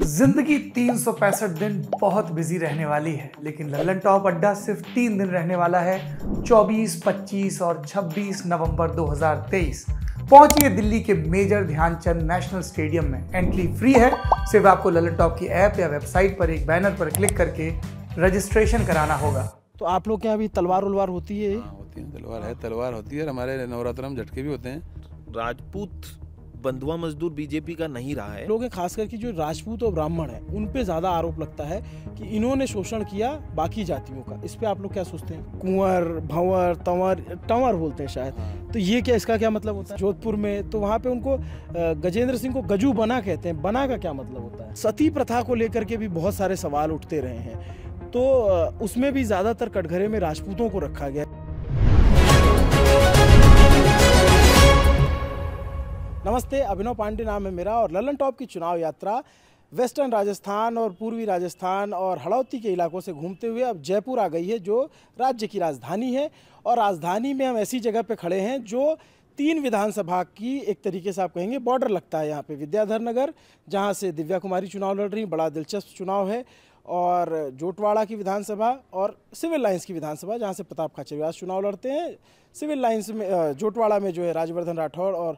जिंदगी 365 दिन बहुत बिजी रहने वाली है, लेकिन लल्लन टॉप अड्डा सिर्फ 3 दिन रहने वाला है। 24, 25 और 26 नवंबर 2023 पहुंचिए दिल्ली के मेजर ध्यानचंद नेशनल स्टेडियम में। एंट्री फ्री है। सिर्फ आपको लल्लन टॉप की ऐप या वेबसाइट पर एक बैनर पर क्लिक करके रजिस्ट्रेशन कराना होगा। तो आप लोग के यहाँ अभी तलवार उलवार होती है? हाँ, होती है। तलवार होती है और हमारे नवरात्र में झटके भी होते हैं। राजपूत बंधुआ मजदूर बीजेपी का नहीं रहा है। लोग खास करके जो राजपूत और ब्राह्मण है उन पे ज्यादा आरोप लगता है कि इन्होंने शोषण किया बाकी जातियों का। इस पे आप लोग क्या सोचते हैं? कुंवर, भंवर, टंवर बोलते हैं शायद। तो ये क्या, इसका क्या मतलब होता है? जोधपुर में तो वहाँ पे उनको गजेंद्र सिंह को गजू बना कहते हैं। बना का क्या मतलब होता है? सती प्रथा को लेकर के भी बहुत सारे सवाल उठते रहे हैं, तो उसमें भी ज्यादातर कटघरे में राजपूतों को रखा गया। नमस्ते, अभिनव पांडे नाम है मेरा और लल्लन टॉप की चुनाव यात्रा वेस्टर्न राजस्थान और पूर्वी राजस्थान और हड़ौती के इलाकों से घूमते हुए अब जयपुर आ गई है, जो राज्य की राजधानी है। और राजधानी में हम ऐसी जगह पे खड़े हैं जो 3 विधानसभा की एक तरीके से आप कहेंगे बॉर्डर लगता है। यहाँ पे विद्याधर नगर, जहाँ से दिव्या कुमारी चुनाव लड़ रही, बड़ा दिलचस्प चुनाव है। और जोटवाड़ा की विधानसभा और सिविल लाइंस की विधानसभा, जहाँ से प्रताप खाचरियास चुनाव लड़ते हैं। सिविल लाइंस में जोटवाड़ा में जो है राजवर्धन राठौड़ और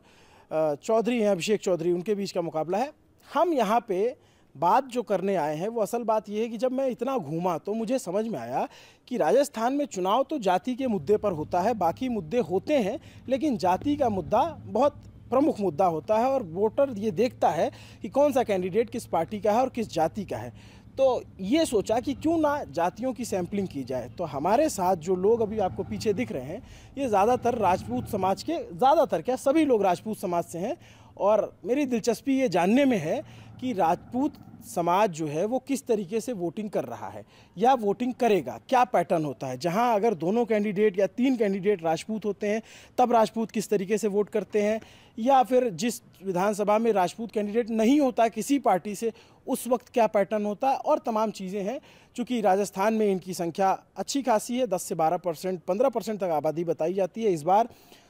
चौधरी हैं, अभिषेक चौधरी, उनके बीच का मुकाबला है। हम यहाँ पे बात जो करने आए हैं वो असल बात ये है कि जब मैं इतना घूमा तो मुझे समझ में आया कि राजस्थान में चुनाव तो जाति के मुद्दे पर होता है, बाकी मुद्दे होते हैं, लेकिन जाति का मुद्दा बहुत प्रमुख मुद्दा होता है और वोटर ये देखता है कि कौन सा कैंडिडेट किस पार्टी का है और किस जाति का है। तो ये सोचा कि क्यों ना जातियों की सैंपलिंग की जाए। तो हमारे साथ जो लोग अभी आपको पीछे दिख रहे हैं ये ज़्यादातर राजपूत समाज के, ज़्यादातर क्या सभी लोग राजपूत समाज से हैं। और मेरी दिलचस्पी ये जानने में है कि राजपूत समाज जो है वो किस तरीके से वोटिंग कर रहा है या वोटिंग करेगा, क्या पैटर्न होता है। जहां अगर दोनों कैंडिडेट या 3 कैंडिडेट राजपूत होते हैं तब राजपूत किस तरीके से वोट करते हैं, या फिर जिस विधानसभा में राजपूत कैंडिडेट नहीं होता किसी पार्टी से उस वक्त क्या पैटर्न होता है, और तमाम चीज़ें हैं। चूँकि राजस्थान में इनकी संख्या अच्छी खासी है, 10 से 12%, 15% तक आबादी बताई जाती है। इस बार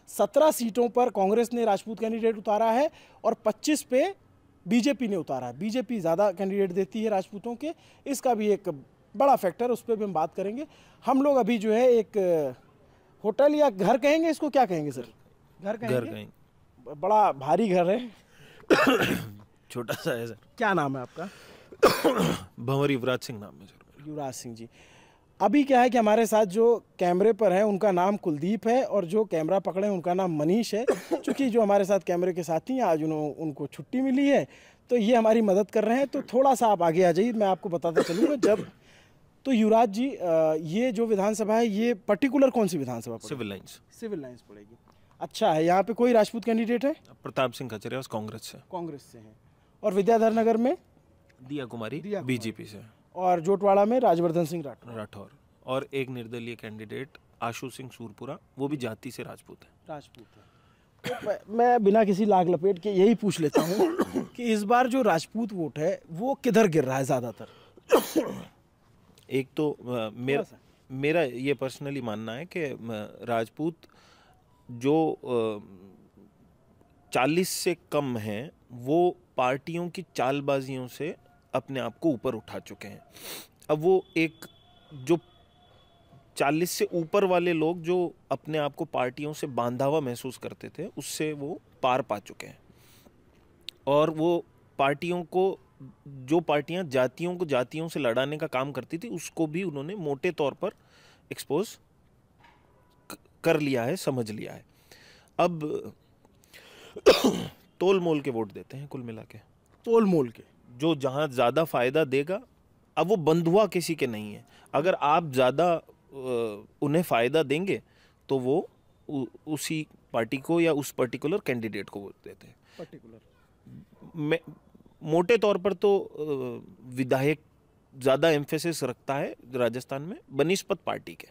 17 सीटों पर कांग्रेस ने राजपूत कैंडिडेट उतारा है और 25 पे बीजेपी ने उतारा है। बीजेपी ज़्यादा कैंडिडेट देती है राजपूतों के, इसका भी एक बड़ा फैक्टर, उस पर भी हम बात करेंगे। हम लोग अभी जो है एक होटल या घर कहेंगे, इसको क्या कहेंगे सर? घर कहेंगे। बड़ा भारी घर है। छोटा सा है सर। क्या नाम है आपका? भंवर युवराज सिंह नाम है सर। युवराज सिंह जी। अभी क्या है कि हमारे साथ जो कैमरे पर है उनका नाम कुलदीप है और जो कैमरा पकड़े हैं उनका नाम मनीष है। क्योंकि जो हमारे साथ कैमरे के साथी हैं आज उनको छुट्टी मिली है, तो ये हमारी मदद कर रहे हैं। तो थोड़ा सा आप आगे आ जाइए, मैं आपको बताता चलूँगा। जब तो युवराज जी, ये जो विधानसभा है ये पर्टिकुलर कौन सी विधानसभा? Civil Lines. सिविल लाइंस पड़ेगी। अच्छा है। यहाँ पे कोई राजपूत कैंडिडेट है? प्रताप सिंह खाचरियास कांग्रेस से हैं। और विद्याधर नगर में दिया कुमारी बीजेपी से। और जोटवाड़ा में राजवर्धन सिंह राठौर और एक निर्दलीय कैंडिडेट आशु सिंह सूरपुरा, वो भी जाति से राजपूत है। तो मैं बिना किसी लाग लपेट के यही पूछ लेता हूँ कि इस बार जो राजपूत वोट है वो किधर गिर रहा है ज़्यादातर? एक तो मेरा ये पर्सनली मानना है कि राजपूत जो 40 से कम हैं वो पार्टियों की चालबाजियों से अपने आप को ऊपर उठा चुके हैं। अब वो एक जो 40 से ऊपर वाले लोग जो अपने आप को पार्टियों से बांधा हुआ महसूस करते थे, उससे वो पार पा चुके हैं। और वो पार्टियों को, जो पार्टियां जातियों से लड़ाने का काम करती थी, उसको भी उन्होंने मोटे तौर पर एक्सपोज कर लिया है, समझ लिया है। अब तोल मोल के वोट देते हैं कुल मिला के। तोल मोल के, जो जहां ज्यादा फायदा देगा। अब वो बंधुआ किसी के नहीं है। अगर आप ज्यादा उन्हें फायदा देंगे तो वो उसी पार्टी को या उस पर्टिकुलर कैंडिडेट को वोट देते हैं। मोटे तौर पर तो विधायक ज्यादा एम्फेसिस रखता है राजस्थान में बनिस्पत पार्टी के।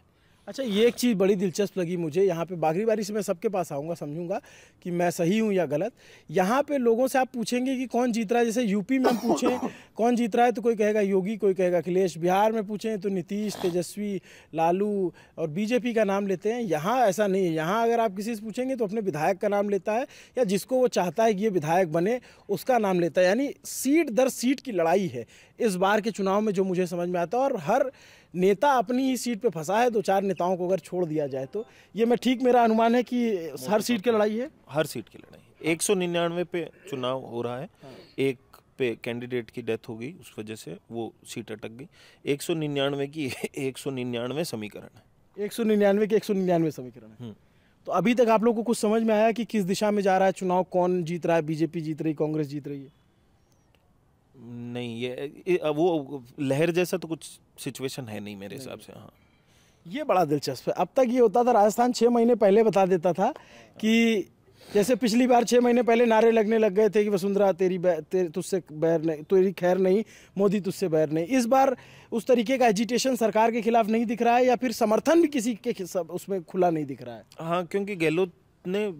अच्छा, ये एक चीज़ बड़ी दिलचस्प लगी मुझे यहाँ पे, बारी बारी से मैं सबके पास आऊँगा, समझूंगा कि मैं सही हूँ या गलत। यहाँ पे लोगों से आप पूछेंगे कि कौन जीत रहा है, जैसे यूपी में हम पूछें कौन जीत रहा है तो कोई कहेगा योगी, कोई कहेगा अखिलेश। बिहार में पूछें तो नीतीश, तेजस्वी, लालू और बीजेपी का नाम लेते हैं। यहाँ ऐसा नहीं है। यहाँ अगर आप किसी से पूछेंगे तो अपने विधायक का नाम लेता है, या जिसको वो चाहता है कि ये विधायक बने उसका नाम लेता है। यानी सीट दर सीट की लड़ाई है इस बार के चुनाव में, जो मुझे समझ में आता है। और हर नेता अपनी ही सीट पे फंसा है, 2-4 नेताओं को अगर छोड़ दिया जाए तो। ये मैं ठीक, मेरा अनुमान है कि हर सीट की लड़ाई है। हर सीट की लड़ाई 199 पे चुनाव हो रहा है। एक पे कैंडिडेट की डेथ हो गई, उस वजह से वो सीट अटक गई। 199 की 199 समीकरण है। 199 के 199 समीकरण है। तो अभी तक आप लोग को कुछ समझ में आया कि किस दिशा में जा रहा है चुनाव, कौन जीत रहा है? बीजेपी जीत रही, कांग्रेस जीत रही है? नहीं, ये वो लहर जैसा तो कुछ सिचुएशन है नहीं मेरे हिसाब से। हाँ, ये बड़ा दिलचस्प है। अब तक ये होता था, राजस्थान 6 महीने पहले बता देता था कि जैसे पिछली बार 6 महीने पहले नारे लगने लग गए थे कि वसुंधरा तुझसे बैर नहीं, तेरी खैर नहीं, मोदी तुझसे बैर नहीं। इस बार उस तरीके का एजिटेशन सरकार के खिलाफ नहीं दिख रहा है, या फिर समर्थन भी किसी के उसमें खुला नहीं दिख रहा है? हाँ, क्योंकि गहलोत ने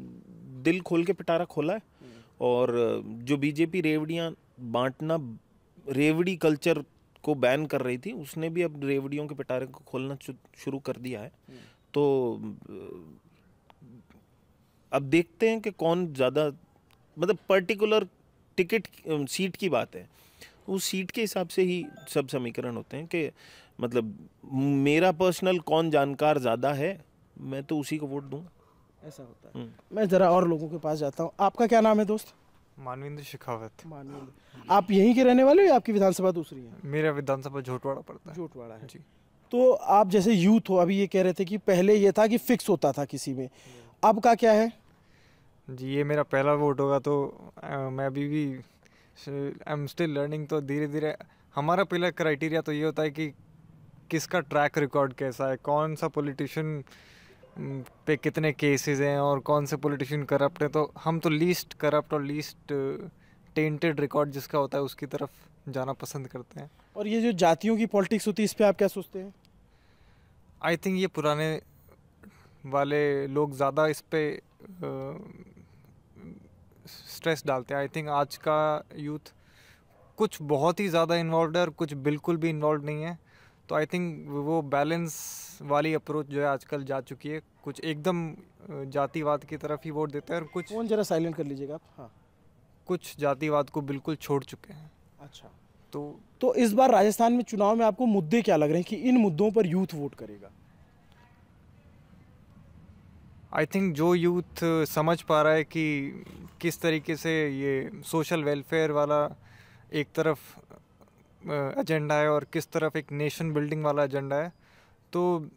दिल खोल के पिटारा खोला है। और जो बीजेपी रेवड़ियाँ बांटना, रेवड़ी कल्चर को बैन कर रही थी, उसने भी अब रेवड़ियों के पिटारे को खोलना शुरू कर दिया है। तो अब देखते हैं कि कौन ज़्यादा, मतलब पर्टिकुलर टिकट सीट की बात है, उस सीट के हिसाब से ही सब समीकरण होते हैं कि मतलब मेरा पर्सनल कौन जानकार ज़्यादा है, मैं तो उसी को वोट दूंगा। ऐसा होता है। मैं ज़रा और लोगों के पास जाता हूँ। आपका क्या नाम है दोस्त? मानवेंद्र शेखावत। मानवेंद्र। आप यहीं के रहने वाले हो या आपकी विधानसभा दूसरी है? मेरा विधानसभा झोटवाड़ा पड़ता है। झोटवाड़ा है जी। तो आप जैसे यूथ हो, अभी ये कह रहे थे कि पहले ये था कि फिक्स होता था किसी में, अब का क्या है? जी, ये मेरा पहला वोट होगा, तो मैं अभी भी आई एम स्टिल लर्निंग। तो धीरे धीरे हमारा पहला क्राइटेरिया तो ये होता है कि किसका ट्रैक रिकॉर्ड कैसा है, कौन सा पॉलिटिशियन पे कितने केसेस हैं और कौन से पॉलिटिशियन करप्ट हैं। तो हम तो लीस्ट करप्ट और लीस्ट टेंटेड रिकॉर्ड जिसका होता है उसकी तरफ जाना पसंद करते हैं। और ये जो जातियों की पॉलिटिक्स होती है, इस पे आप क्या सोचते हैं? आई थिंक ये पुराने वाले लोग ज़्यादा इस पे स्ट्रेस डालते हैं। आई थिंक आज का यूथ कुछ बहुत ही ज़्यादा इन्वॉल्व है और कुछ बिल्कुल भी इन्वॉल्व नहीं है। तो आई थिंक वो बैलेंस वाली अप्रोच जो है आजकल जा चुकी है। कुछ एकदम जातिवाद की तरफ ही वोट देते हैं और कुछ, फोन जरा साइलेंट कर लीजिएगा आप। हाँ, कुछ जातिवाद को बिल्कुल छोड़ चुके हैं। अच्छा। तो इस बार राजस्थान में चुनाव में आपको मुद्दे क्या लग रहे हैं कि इन मुद्दों पर यूथ वोट करेगा? आई थिंक जो यूथ समझ पा रहा है कि किस तरीके से ये सोशल वेलफेयर वाला एक तरफ एजेंडा है और किस तरफ एक नेशन बिल्डिंग वाला एजेंडा है, तो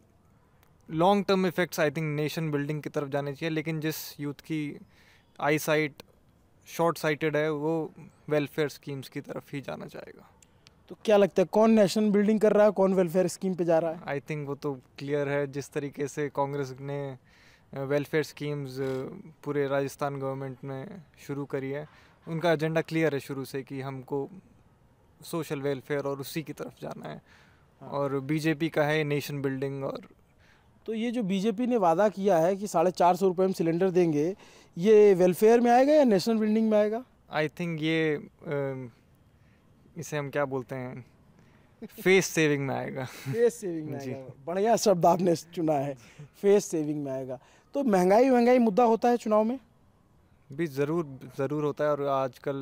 long term effects I think nation building की तरफ जाने चाहिए। लेकिन जिस यूथ की आई साइट शॉर्ट साइटेड है, वो वेलफेयर स्कीम्स की तरफ ही जाना चाहेगा। तो क्या लगता है कौन नेशन बिल्डिंग कर रहा है, कौन वेलफेयर स्कीम पे जा रहा है? आई थिंक वो तो क्लियर है। जिस तरीके से कांग्रेस ने वेलफेयर स्कीम्स पूरे राजस्थान गवर्नमेंट में शुरू करी है, उनका एजेंडा क्लियर है शुरू से कि हमको सोशल वेलफेयर और उसी की तरफ जाना है। और बीजेपी का है नेशन बिल्डिंग। और तो ये जो बीजेपी ने वादा किया है कि 450 रुपये में सिलेंडर देंगे, ये वेलफेयर में आएगा या नेशनल बिल्डिंग में आएगा? आई थिंक ये इसे हम क्या बोलते हैं, फेस सेविंग में आएगा। फेस सेविंग में आएगा। बढ़िया शब्द आपने चुना है, फेस सेविंग में आएगा। तो महंगाई मुद्दा होता है चुनाव में भी? ज़रूर होता है। और आजकल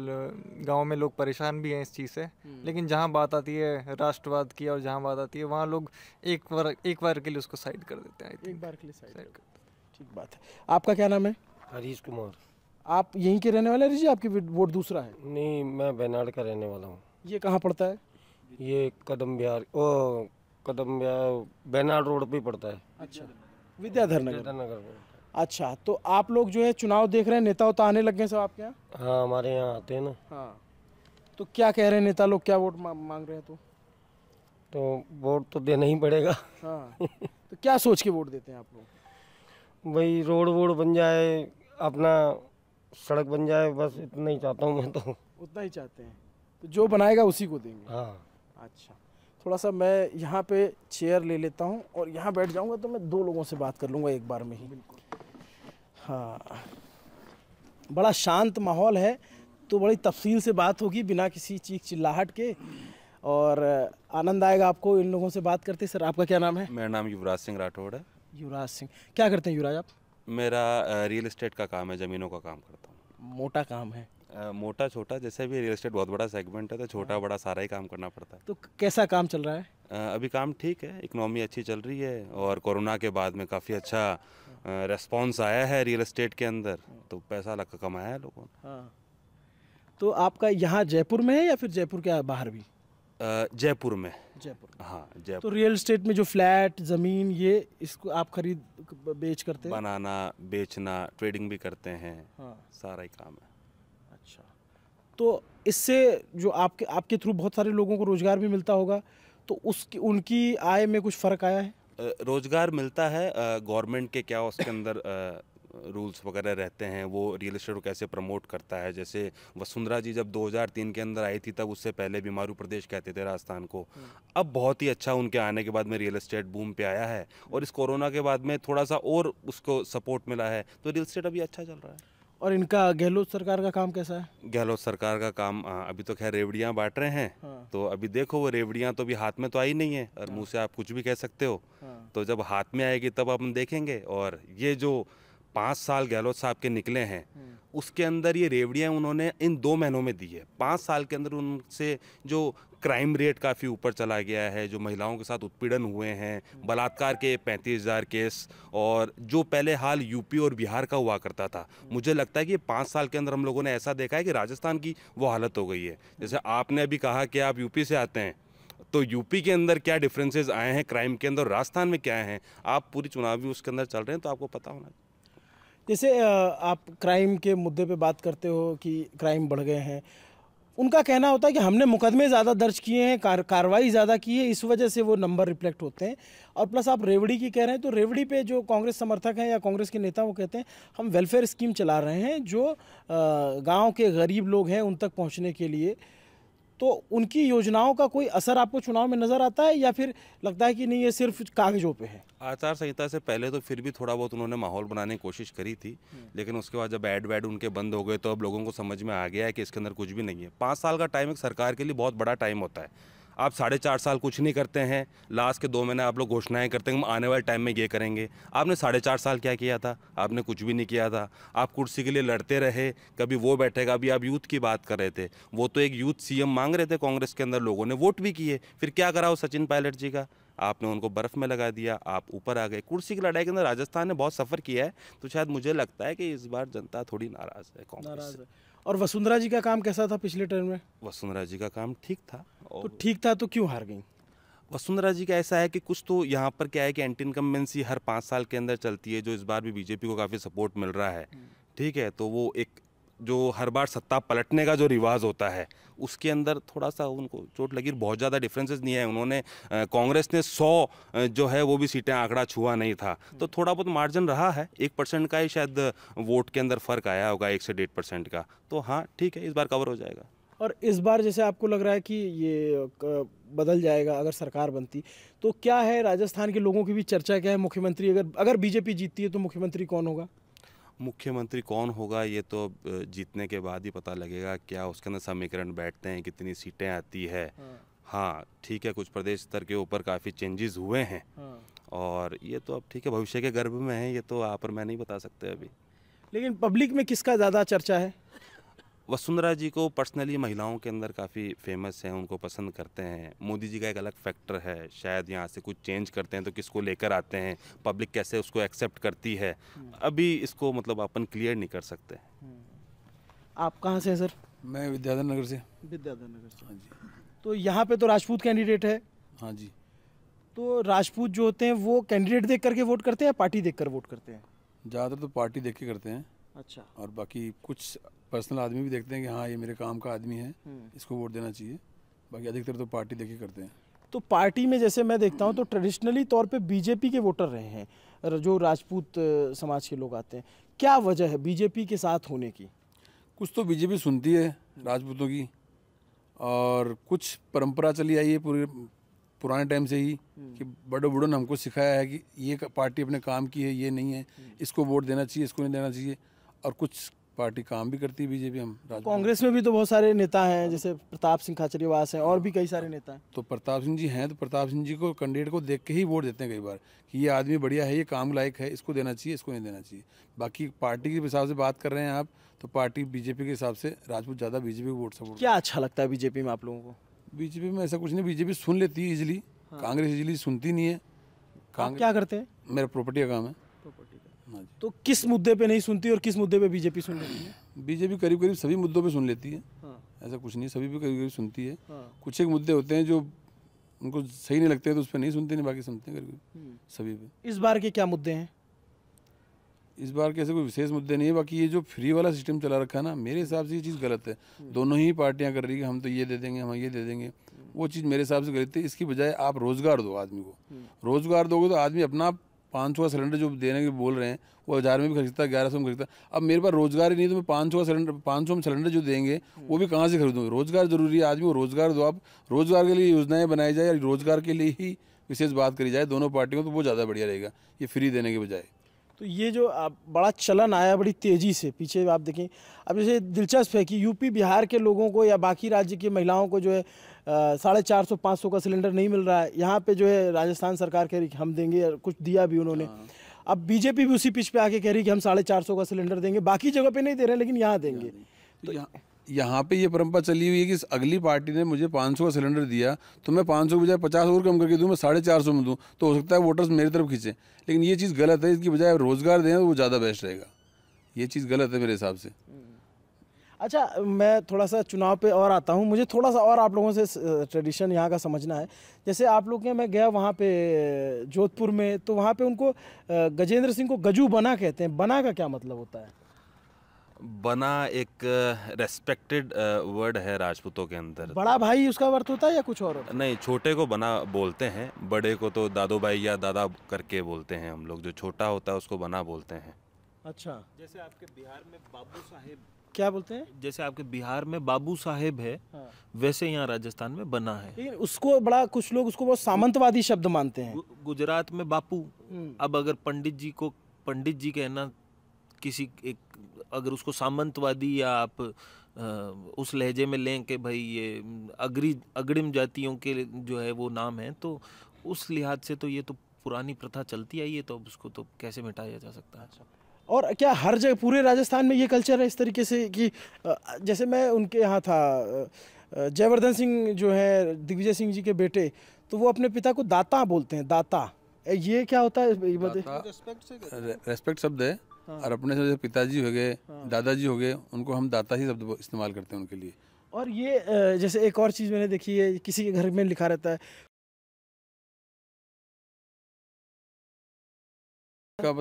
गांव में लोग परेशान भी हैं इस चीज़ से। लेकिन जहां बात आती है राष्ट्रवाद की और जहां बात आती है वहां लोग एक बार के लिए उसको साइड कर देते हैं। एक बार के लिए साइड कर देते हैं। ठीक बात है। आपका क्या नाम है? हरीश कुमार। आप यहीं के रहने वाले हैं? जी, आपकी वोट दूसरा है? नहीं, मैं बेनाड का रहने वाला हूँ। ये कहाँ पड़ता है? ये कदम बिहार बेनाड रोड पे पड़ता है। अच्छा, विद्याधर नगर में। अच्छा, तो आप लोग जो है चुनाव देख रहे हैं, नेता उता आने लग गए सब आपके यहाँ? हाँ, हमारे यहाँ आते हैं ना। हाँ, तो क्या कह रहे हैं नेता लोग, क्या वोट मांग रहे हैं? तो वोट तो देना ही पड़ेगा। हाँ। तो क्या सोच के वोट देते हैं आप लोग? भाई रोड बन जाए, अपना सड़क बन जाए, बस इतना ही चाहता हूँ मैं तो। उतना ही चाहते हैं, तो जो बनाएगा उसी को देंगे। हाँ। अच्छा, थोड़ा सा मैं यहाँ पे चेयर ले लेता हूँ और यहाँ बैठ जाऊँगा तो मैं दो लोगों से बात कर लूँगा एक बार में ही। हाँ, बड़ा शांत माहौल है तो बड़ी तफसील से बात होगी बिना किसी चीख चिल्लाहट के, और आनंद आएगा आपको इन लोगों से बात करते। सर, आपका क्या नाम है? मेरा नाम युवराज सिंह राठौड़ है। युवराज सिंह, क्या करते हैं युवराज आप? मेरा रियल एस्टेट का काम है, ज़मीनों का काम करता हूँ। मोटा काम है? मोटा छोटा जैसे भी, रियल एस्टेट बहुत बड़ा सेगमेंट है तो छोटा बड़ा सारा ही काम करना पड़ता है। तो कैसा काम चल रहा है? अभी काम ठीक है, इकनॉमी अच्छी चल रही है और कोरोना के बाद में काफ़ी अच्छा रेस्पॉन्स आया है रियल एस्टेट के अंदर, तो पैसा लग कमाया है लोगों ने। हाँ, तो आपका यहाँ जयपुर में है या फिर जयपुर के बाहर भी? जयपुर में। जयपुर में। हाँ, जयपुर। तो रियल एस्टेट में जो फ्लैट ज़मीन ये इसको आप खरीद बेच करते हैं? बनाना, बेचना, ट्रेडिंग भी करते हैं। हाँ, सारा ही काम है। अच्छा, तो इससे जो आपके थ्रू बहुत सारे लोगों को रोज़गार भी मिलता होगा, तो उसकी उनकी आय में कुछ फ़र्क आया है? रोज़गार मिलता है। गवर्नमेंट के क्या उसके अंदर रूल्स वगैरह रहते हैं, वो रियल एस्टेट को कैसे प्रमोट करता है। जैसे वसुंधरा जी जब 2003 के अंदर आई थी तब उससे पहले बीमारू प्रदेश कहते थे राजस्थान को। अब बहुत ही अच्छा उनके आने के बाद में रियल एस्टेट बूम पे आया है और इस कोरोना के बाद में थोड़ा सा और उसको सपोर्ट मिला है, तो रियल एस्टेट अभी अच्छा चल रहा है। और इनका गहलोत सरकार का काम कैसा है? गहलोत सरकार का काम अभी तो खैर रेवड़ियाँ बांट रहे हैं। हाँ। तो अभी देखो वो रेवड़ियाँ तो अभी हाथ में तो आई नहीं है और मुंह से आप कुछ भी कह सकते हो। हाँ। तो जब हाथ में आएगी तब हम देखेंगे। और ये जो 5 साल गहलोत साहब के निकले हैं उसके अंदर ये रेवड़ियाँ उन्होंने इन 2 महीनों में दी है। 5 साल के अंदर उनसे जो क्राइम रेट काफ़ी ऊपर चला गया है, जो महिलाओं के साथ उत्पीड़न हुए हैं, बलात्कार के 35,000 केस, और जो पहले हाल यूपी और बिहार का हुआ करता था, मुझे लगता है कि 5 साल के अंदर हम लोगों ने ऐसा देखा है कि राजस्थान की वो हालत हो गई है। जैसे आपने अभी कहा कि आप यूपी से आते हैं, तो यूपी के अंदर क्या डिफरेंसेस आए हैं क्राइम के अंदर, राजस्थान में क्या हैं, आप पूरी चुनावी उसके अंदर चल रहे हैं तो आपको पता होना चाहिए। जैसे आप क्राइम के मुद्दे पे बात करते हो कि क्राइम बढ़ गए हैं, उनका कहना होता है कि हमने मुकदमे ज़्यादा दर्ज किए हैं, कार्रवाई ज़्यादा की है, इस वजह से वो नंबर रिफ्लेक्ट होते हैं। और प्लस आप रेवड़ी की कह रहे हैं, तो रेवड़ी पे जो कांग्रेस समर्थक हैं या कांग्रेस के नेता वो कहते हैं हम वेलफेयर स्कीम चला रहे हैं जो गांव के गरीब लोग हैं उन तक पहुंचने के लिए। तो उनकी योजनाओं का कोई असर आपको चुनाव में नज़र आता है या फिर लगता है कि नहीं ये सिर्फ कागजों पे है? आचार संहिता से पहले तो फिर भी थोड़ा बहुत उन्होंने माहौल बनाने की कोशिश करी थी, लेकिन उसके बाद जब ऐड वैड उनके बंद हो गए तो अब लोगों को समझ में आ गया है कि इसके अंदर कुछ भी नहीं है। 5 साल का टाइम एक सरकार के लिए बहुत बड़ा टाइम होता है। आप 4.5 साल कुछ नहीं करते हैं, लास्ट के 2 महीने आप लोग घोषणाएं करते हैं हम आने वाले टाइम में ये करेंगे। आपने 4.5 साल क्या किया था? आपने कुछ भी नहीं किया था। आप कुर्सी के लिए लड़ते रहे, कभी वो बैठेगा। अभी आप यूथ की बात कर रहे थे, वो तो एक यूथ सीएम मांग रहे थे कांग्रेस के अंदर, लोगों ने वोट भी किए। फिर क्या करा वो सचिन पायलट जी का? आपने उनको बर्फ में लगा दिया, आप ऊपर आ गए। कुर्सी की लड़ाई के अंदर राजस्थान ने बहुत सफ़र किया है, तो शायद मुझे लगता है कि इस बार जनता थोड़ी नाराज़ है कांग्रेस से। और वसुंधरा जी का काम कैसा था पिछले टर्म में? वसुंधरा जी का काम ठीक था। तो ठीक था तो क्यों हार गई? वसुंधरा जी का ऐसा है कि कुछ तो यहाँ पर क्या है कि एंटी इनकम्बेंसी हर 5 साल के अंदर चलती है, जो इस बार भी बीजेपी को काफ़ी सपोर्ट मिल रहा है। ठीक है, तो वो एक जो हर बार सत्ता पलटने का जो रिवाज होता है उसके अंदर थोड़ा सा उनको चोट लगी। बहुत ज़्यादा डिफरेंसेस नहीं है। उन्होंने कांग्रेस ने 100 जो है वो भी सीटें आंकड़ा छुआ नहीं था, तो थोड़ा बहुत मार्जिन रहा है। 1% का ही शायद वोट के अंदर फ़र्क आया होगा, 1 से 1.5% का। तो हाँ ठीक है, इस बार कवर हो जाएगा। और इस बार जैसे आपको लग रहा है कि ये बदल जाएगा अगर सरकार बनती, तो क्या है राजस्थान के लोगों की भी चर्चा क्या है? मुख्यमंत्री अगर बीजेपी जीतती है तो मुख्यमंत्री कौन होगा? मुख्यमंत्री कौन होगा ये तो जीतने के बाद ही पता लगेगा। क्या उसके अंदर समीकरण बैठते हैं, कितनी सीटें आती है। हाँ ठीक है, कुछ प्रदेश स्तर के ऊपर काफ़ी चेंजेस हुए हैं। और ये तो अब ठीक है, भविष्य के गर्भ में है, ये तो आप और मैं नहीं बता सकते अभी। लेकिन पब्लिक में किसका ज़्यादा चर्चा है? वसुंधरा जी को पर्सनली महिलाओं के अंदर काफ़ी फेमस हैं, उनको पसंद करते हैं। मोदी जी का एक अलग फैक्टर है, शायद यहाँ से कुछ चेंज करते हैं तो किसको लेकर आते हैं, पब्लिक कैसे उसको एक्सेप्ट करती है, अभी इसको मतलब अपन क्लियर नहीं कर सकते। आप कहाँ से हैं सर? मैं विद्याधर नगर से। विद्याधर नगर से। हाँ जी। तो यहाँ पे तो राजपूत कैंडिडेट है। हाँ जी। तो राजपूत जो होते हैं वो कैंडिडेट देख करके वोट करते हैं या पार्टी देख कर वोट करते हैं? ज़्यादातर तो पार्टी देख के करते हैं। अच्छा। और बाकी कुछ पर्सनल आदमी भी देखते हैं कि हाँ ये मेरे काम का आदमी है, इसको वोट देना चाहिए। बाकी अधिकतर तो पार्टी देख के करते हैं। तो पार्टी में जैसे मैं देखता हूँ तो ट्रेडिशनली तौर पे बीजेपी के वोटर रहे हैं जो राजपूत समाज के लोग आते हैं। क्या वजह है बीजेपी के साथ होने की? कुछ तो बीजेपी सुनती है राजपूतों की, और कुछ परंपरा चली आई है पूरे पुराने टाइम से ही कि बड़े बूढ़ों ने हमको सिखाया है कि ये पार्टी अपने काम की है, ये नहीं है, इसको वोट देना चाहिए, इसको नहीं देना चाहिए। और कुछ पार्टी काम भी करती है बीजेपी। हम कांग्रेस में भी तो बहुत सारे नेता हैं, जैसे प्रताप सिंह खाचरियावास हैं और भी कई सारे नेता हैं। तो प्रताप सिंह जी हैं, तो प्रताप सिंह जी को कैंडिडेट को देख के ही वोट देते हैं कई बार कि ये आदमी बढ़िया है, ये काम लायक है, इसको देना चाहिए, इसको नहीं देना चाहिए। बाकी पार्टी के हिसाब से बात कर रहे हैं आप, तो पार्टी बीजेपी के हिसाब से राजपूत ज़्यादा बीजेपी को वोट सपोर्ट। क्या अच्छा लगता है बीजेपी में आप लोगों को? बीजेपी में ऐसा कुछ नहीं, बीजेपी सुन लेती है इजीली, कांग्रेस इजीली सुनती नहीं है। आप क्या करते हैं? मेरा प्रॉपर्टी का काम है। हाँ जी। तो किस मुद्दे पे नहीं सुनती और किस मुद्दे पे बीजेपी सुन लेती है? बीजेपी करीब करीब सभी मुद्दों पे सुन लेती है। ऐसा कुछ नहीं, सभी पे करीब करीब सुनती है। कुछ एक मुद्दे होते हैं जो उनको सही नहीं लगते हैं तो उस पर नहीं सुनते, नहीं बाकी सुनते हैं करीब सभी पे। इस बार के क्या मुद्दे हैं? इस बार के ऐसे कोई विशेष मुद्दे नहीं है। बाकी ये जो फ्री वाला सिस्टम चला रखा है ना, मेरे हिसाब से ये चीज़ गलत है। दोनों ही पार्टियां कर रही है कि हम तो ये दे देंगे, हम ये दे देंगे, वो चीज़ मेरे हिसाब से गलत है। इसकी बजाय आप रोज़गार दो आदमी को। रोज़गार दोगे तो आदमी अपना 500 का सिलेंडर जो देने के बोल रहे हैं वो 1000 में भी खरीदता है, 1100 में खरीदता है। अब मेरे पास रोज़गार ही नहीं तो मैं 500 का सिलेंडर, 500 में सिलेंडर जो देंगे वो भी कहाँ से खरीदूँगा? रोज़गार जरूरी है, आदमी को रोज़गार दो। आप रोज़गार के लिए योजनाएं बनाई जाए, रोज़गार के लिए ही विशेष बात करी जाए दोनों पार्टियों, तो वो ज़्यादा बढ़िया रहेगा ये फ्री देने के बजाय। तो ये जो बड़ा चलन आया बड़ी तेज़ी से, पीछे आप देखें, अब जैसे दिलचस्प है कि यूपी बिहार के लोगों को या बाकी राज्य की महिलाओं को जो है 450-500 का सिलेंडर नहीं मिल रहा है। यहाँ पे जो है राजस्थान सरकार कह रही कि हम देंगे, कुछ दिया भी उन्होंने। अब बीजेपी भी उसी पिच पे आके कह रही कि हम 450 का सिलेंडर देंगे, बाकी जगह पे नहीं दे रहे लेकिन यहाँ देंगे। तो यहाँ पे ये परंपरा चली हुई है कि अगली पार्टी ने मुझे 500 का सिलेंडर दिया तो मैं 500 के बजाय 50 और कम करके दूँ, मैं 450 में दूँ, तो हो सकता है वोटर्स मेरी तरफ खींचे। लेकिन ये चीज़ गलत है। इसकी बजाय रोज़गार दें तो वो ज़्यादा बेस्ट रहेगा। ये चीज़ गलत है मेरे हिसाब से। अच्छा, मैं थोड़ा सा चुनाव पे और आता हूँ, मुझे थोड़ा सा और आप लोगों से ट्रेडिशन यहाँ का समझना है। जैसे आप लोग के, मैं गया वहाँ पे जोधपुर में, तो वहाँ पे उनको गजेंद्र सिंह को गजू बना कहते हैं। बना का क्या मतलब होता है? बना एक रेस्पेक्टेड वर्ड है राजपूतों के अंदर। बड़ा भाई उसका अर्थ होता है या कुछ और होता है? नहीं, छोटे को बना बोलते हैं, बड़े को तो दादो भाई या दादा करके बोलते हैं हम लोग। जो छोटा होता है उसको बना बोलते हैं। अच्छा, जैसे आपके बिहार में बाबू साहेब, क्या बोलते हैं? जैसे आपके बिहार में बाबू साहेब है, वैसे यहाँ राजस्थान में बना है। लेकिन उसको बड़ा, कुछ लोग उसको बहुत सामंतवादी शब्द मानते हैं। गुजरात में बापू। अब अगर पंडित जी कहना किसी एक, अगर उसको सामंतवादी या आप उस लहजे में लें कि भाई ये अग्रिम जातियों के जो है वो नाम है, तो उस लिहाज से तो ये तो पुरानी प्रथा चलती आई है, तो अब उसको तो कैसे मिटाया जा सकता है? और क्या हर जगह पूरे राजस्थान में ये कल्चर है इस तरीके से कि जैसे मैं उनके यहाँ था, जयवर्धन सिंह जो है दिग्विजय सिंह जी के बेटे, तो वो अपने पिता को दाता बोलते हैं। दाता, ये क्या होता है? रेस्पेक्ट शब्द है। और अपने से पिताजी हो गए, दादाजी हो गए, उनको हम दाता ही शब्द इस्तेमाल करते हैं उनके लिए। और ये जैसे एक और चीज़ मैंने देखी है, किसी के घर में लिखा रहता है का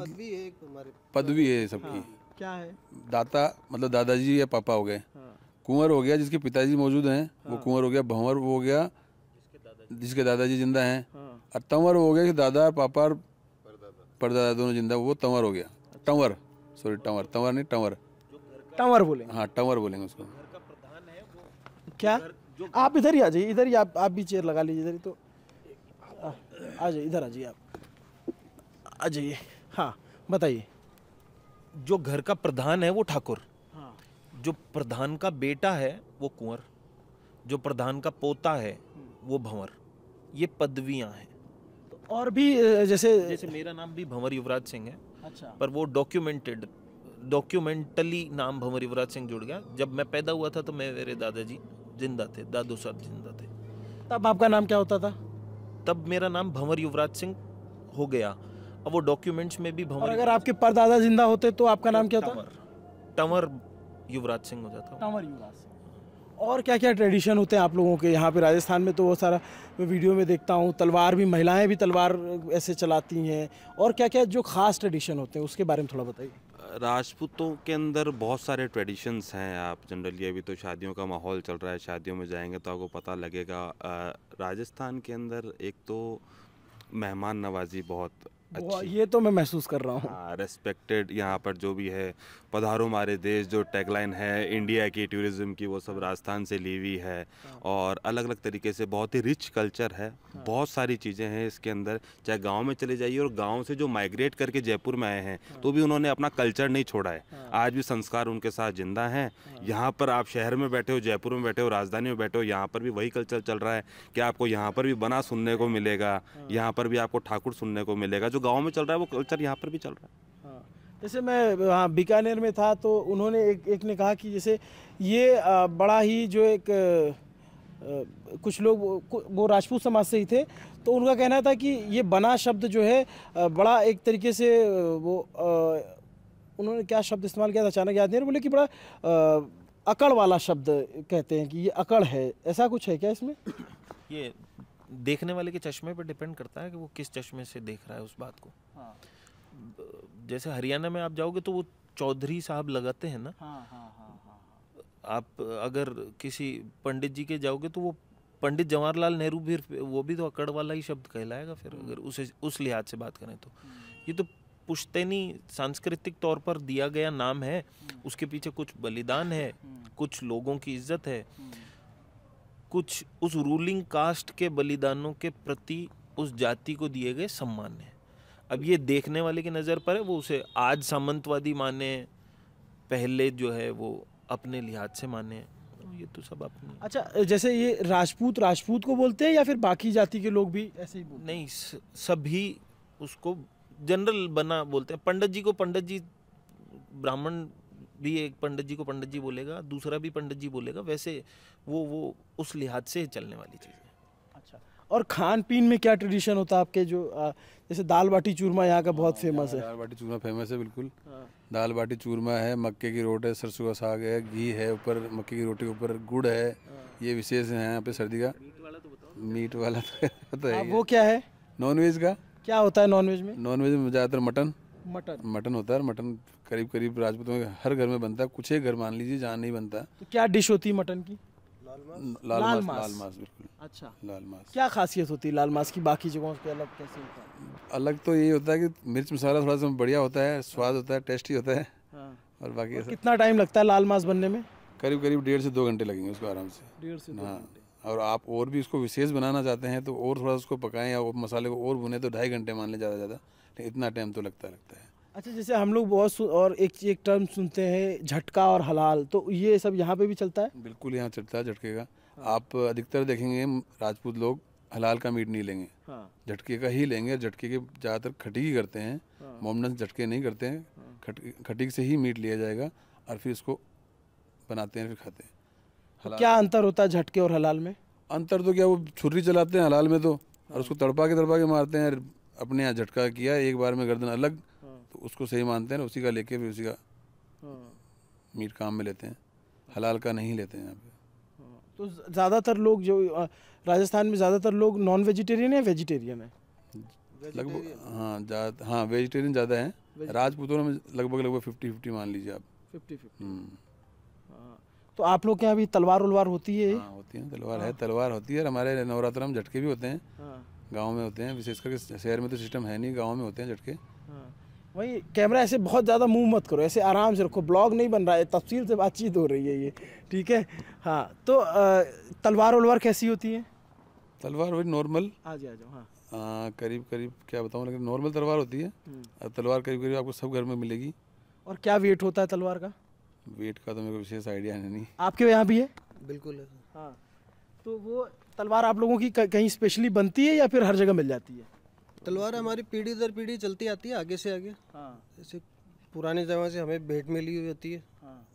पदवी है सबकी। क्या है? दाता मतलब दादाजी या पापा हो गए। कुंवर हो गया जिसके पिताजी मौजूद हैं, वो कुंवर हो गया। भंवर वो हो गया जिसके दादाजी जिंदा हैं। और तंवर हो गया कि दादा, पापा और परदादा दोनों जिंदा, वो तंवर हो गया। टंवर, सॉरी टंवर, तंवर नहीं टंवर। टंवर बोलेंगे? हाँ, टंवर बोलेंगे उसको। क्या? आप इधर ही आ जाइए, इधर ही आप भी चेयर लगा लीजिए इधर ही। तो आ जाइए, इधर आ जाइए, आप आ जाइए। हाँ, बताइए। जो घर का प्रधान है वो ठाकुर, जो प्रधान का बेटा है वो कुंवर, जो प्रधान का पोता है वो भंवर। ये पदवियां हैं। और भी जैसे मेरा नाम भी भंवर युवराज सिंह है। अच्छा। पर वो डॉक्यूमेंटली नाम भंवर युवराज सिंह जुड़ गया। जब मैं पैदा हुआ था तो मेरे दादाजी जिंदा थे, दादू साहब जिंदा थे। तब आपका नाम क्या होता था? तब मेरा नाम भंवर युवराज सिंह हो गया। अब वो डॉक्यूमेंट्स में भी भंवर। और अगर आपके परदादा जिंदा होते तो आपका नाम क्या होता? टंवर युवराज सिंह हो जाता। टंवर युवराज सिंह। और क्या क्या ट्रेडिशन होते हैं आप लोगों के यहाँ पे राजस्थान में? तो वो सारा मैं वीडियो में देखता हूँ, तलवार भी, महिलाएं भी तलवार ऐसे चलाती हैं। और क्या क्या जो खास ट्रेडिशन होते हैं उसके बारे में थोड़ा बताइए। राजपूतों के अंदर बहुत सारे ट्रेडिशंस हैं। आप जनरली, अभी तो शादियों का माहौल चल रहा है, शादियों में जाएंगे तो आपको पता लगेगा। राजस्थान के अंदर एक तो मेहमान नवाजी बहुत ये तो मैं महसूस कर रहा हूँ। हाँ, रेस्पेक्टेड यहाँ पर जो भी है, पधारो हमारे देश, जो टैगलाइन है इंडिया की टूरिज्म की, वो सब राजस्थान से ली हुई है। और अलग अलग तरीके से बहुत ही रिच कल्चर है, बहुत सारी चीज़ें हैं इसके अंदर। चाहे गांव में चले जाइए, और गांव से जो माइग्रेट करके जयपुर में आए हैं तो भी उन्होंने अपना कल्चर नहीं छोड़ा है। आज भी संस्कार उनके साथ जिंदा हैं। यहाँ पर आप शहर में बैठे हो, जयपुर में बैठे हो, राजधानी में बैठे हो, यहाँ पर भी वही कल्चर चल रहा है कि आपको यहाँ पर भी बना सुनने को मिलेगा, यहाँ पर भी आपको ठाकुर सुनने को मिलेगा। जो गांव में चल रहा है वो कल्चर यहाँ पर भी चल रहा है। जैसे मैं वहाँ बीकानेर में था तो उन्होंने एक ने कहा कि जैसे ये बड़ा ही जो एक कुछ लोग वो राजपूत समाज से ही थे, तो उनका कहना था कि ये बना शब्द जो है बड़ा एक तरीके से वो उन्होंने क्या शब्द इस्तेमाल किया था अचानक याद नहीं, बोले कि बड़ा अकड़ वाला शब्द कहते हैं कि ये अकड़ है। ऐसा कुछ है क्या इसमें? ये देखने वाले के चश्मे पर डिपेंड करता है कि वो किस चश्मे से देख रहा है उस बात को। हाँ। जैसे हरियाणा में आप जाओगे तो वो चौधरी साहब लगाते हैं ना। आप अगर किसी पंडित जी के जाओगे तो वो पंडित जवाहरलाल नेहरू भी, वो भी तो अकड़ वाला ही शब्द कहलाएगा फिर, अगर उस लिहाज से बात करें तो। ये तो पुश्तैनी सांस्कृतिक तौर पर दिया गया नाम है, उसके पीछे कुछ बलिदान है, कुछ लोगों की इज्जत है, कुछ उस रूलिंग कास्ट के बलिदानों के प्रति उस जाति को दिए गए सम्मान है। अब ये देखने वाले की नज़र पर है, वो उसे आज सामंतवादी माने, पहले जो है वो अपने लिहाज से माने, ये तो सब अपने। अच्छा, जैसे ये राजपूत को बोलते हैं या फिर बाकी जाति के लोग भी ऐसे ही बोलते हैं? नहीं, सभी उसको जनरल बना बोलते हैं। पंडित जी को पंडित जी, ब्राह्मण भी एक पंडित जी को पंडित जी बोलेगा, दूसरा भी पंडित जी बोलेगा, वैसे वो उस लिहाज से चलने वाली चीज़ है। अच्छा, और खान पीन में क्या ट्रेडिशन होता है आपके? जो जैसे दाल बाटी चूरमा यहाँ का बहुत फेमस है। दाल बाटी चूरमा फेमस है, बिल्कुल। दाल बाटी चूरमा है, मक्के की रोटी है, सरसों का साग है, घी है, ऊपर मक्के की रोटी के ऊपर गुड़ है। ये विशेष है यहाँ पे सर्दी का। मीट वाला तो है। वो क्या है? नॉनवेज का क्या होता है नॉनवेज में? नॉनवेज में ज़्यादातर मटन होता है। मटन करीब राजपूतों में हर घर में बनता है, कुछ एक घर मान लीजिए जहाँ नहीं बनता। तो क्या डिश होती है मटन की? लाल मांस, बिल्कुल। अच्छा, लाल मांस। क्या खासियत होती है लाल मांस की बाकी जगहों से अलग कैसे होता है? अलग तो यही होता है कि मिर्च मसाला थोड़ा सा बढ़िया होता है, स्वाद होता है, टेस्टी होता है। और बाकी ऐसा। कितना टाइम लगता है लाल मांस बनने में? करीब 1.5 से 2 घंटे लगेंगे उसको आराम से। 1.5 से 2 घंटे। और आप और भी उसको विशेष बनाना चाहते हैं तो और थोड़ा उसको पकाएं या मसाले को और भुने तो 2.5 घंटे मान लें ज़्यादा, लेकिन इतना टाइम तो लगता है। अच्छा, जैसे हम लोग बहुत और एक टर्म सुनते हैं झटका और हलाल, तो ये सब यहाँ पे भी चलता है? बिल्कुल, यहाँ चलता है झटके का। आप अधिकतर देखेंगे राजपूत लोग हलाल का मीट नहीं लेंगे, झटके का ही लेंगे। झटके के ज़्यादातर खटीकी करते हैं, मोमडन झटके नहीं करते हैं। खटीक से ही मीट लिया जाएगा और फिर उसको बनाते हैं, फिर खाते हैं। तो क्या अंतर होता है झटके और हलाल में? अंतर तो क्या, वो छुरी चलाते हैं हलाल में तो, और उसको तड़पा के मारते हैं। अपने यहाँ झटका किया एक बार में गर्दन अलग, तो उसको सही मानते हैं, उसी का लेके फिर उसी का मीट काम में लेते हैं। हलाल का नहीं लेते हैं यहाँ पे। तो ज़्यादातर लोग जो राजस्थान में ज़्यादातर लोग नॉन वेजिटेरियन है, वेजिटेरियन है? लगभग हाँ वेजिटेरियन ज़्यादा है। राजपूतों में लगभग 50-50 मान लीजिए आप। 50-50। तो आप लोग के यहाँ भी तलवार उलवार होती है? हाँ, होती है, तलवार होती है। और हमारे नवरात्र में झटके भी होते हैं। गांव में होते हैं, विशेष करके शहर में तो सिस्टम है नहीं, गांव में होते हैं झटके। वही कैमरा ऐसे बहुत ज़्यादा मूव मत करो, ऐसे आराम से रखो, ब्लॉग नहीं बन रहा है, तफसील से बातचीत हो रही है ये, ठीक है? हाँ, तो तलवार उलवार कैसी होती है? तलवार वही नॉर्मल। आ जाओ। हाँ, करीब क्या बताऊँ, लेकिन नॉर्मल तलवार होती है। तलवार करीब आपको सब घर में मिलेगी। और क्या वेट होता है तलवार का? वेट का तो मेरे को विशेष आइडिया नहीं। आपके यहाँ भी है? बिल्कुल है। हाँ, तो वो तलवार आप लोगों की कहीं स्पेशली बनती है या फिर हर जगह मिल जाती है? तलवार हमारी पीढ़ी दर पीढ़ी चलती आती है, आगे से आगे। जैसे पुराने ज़माने से हमें भेंट मिली हुई होती है,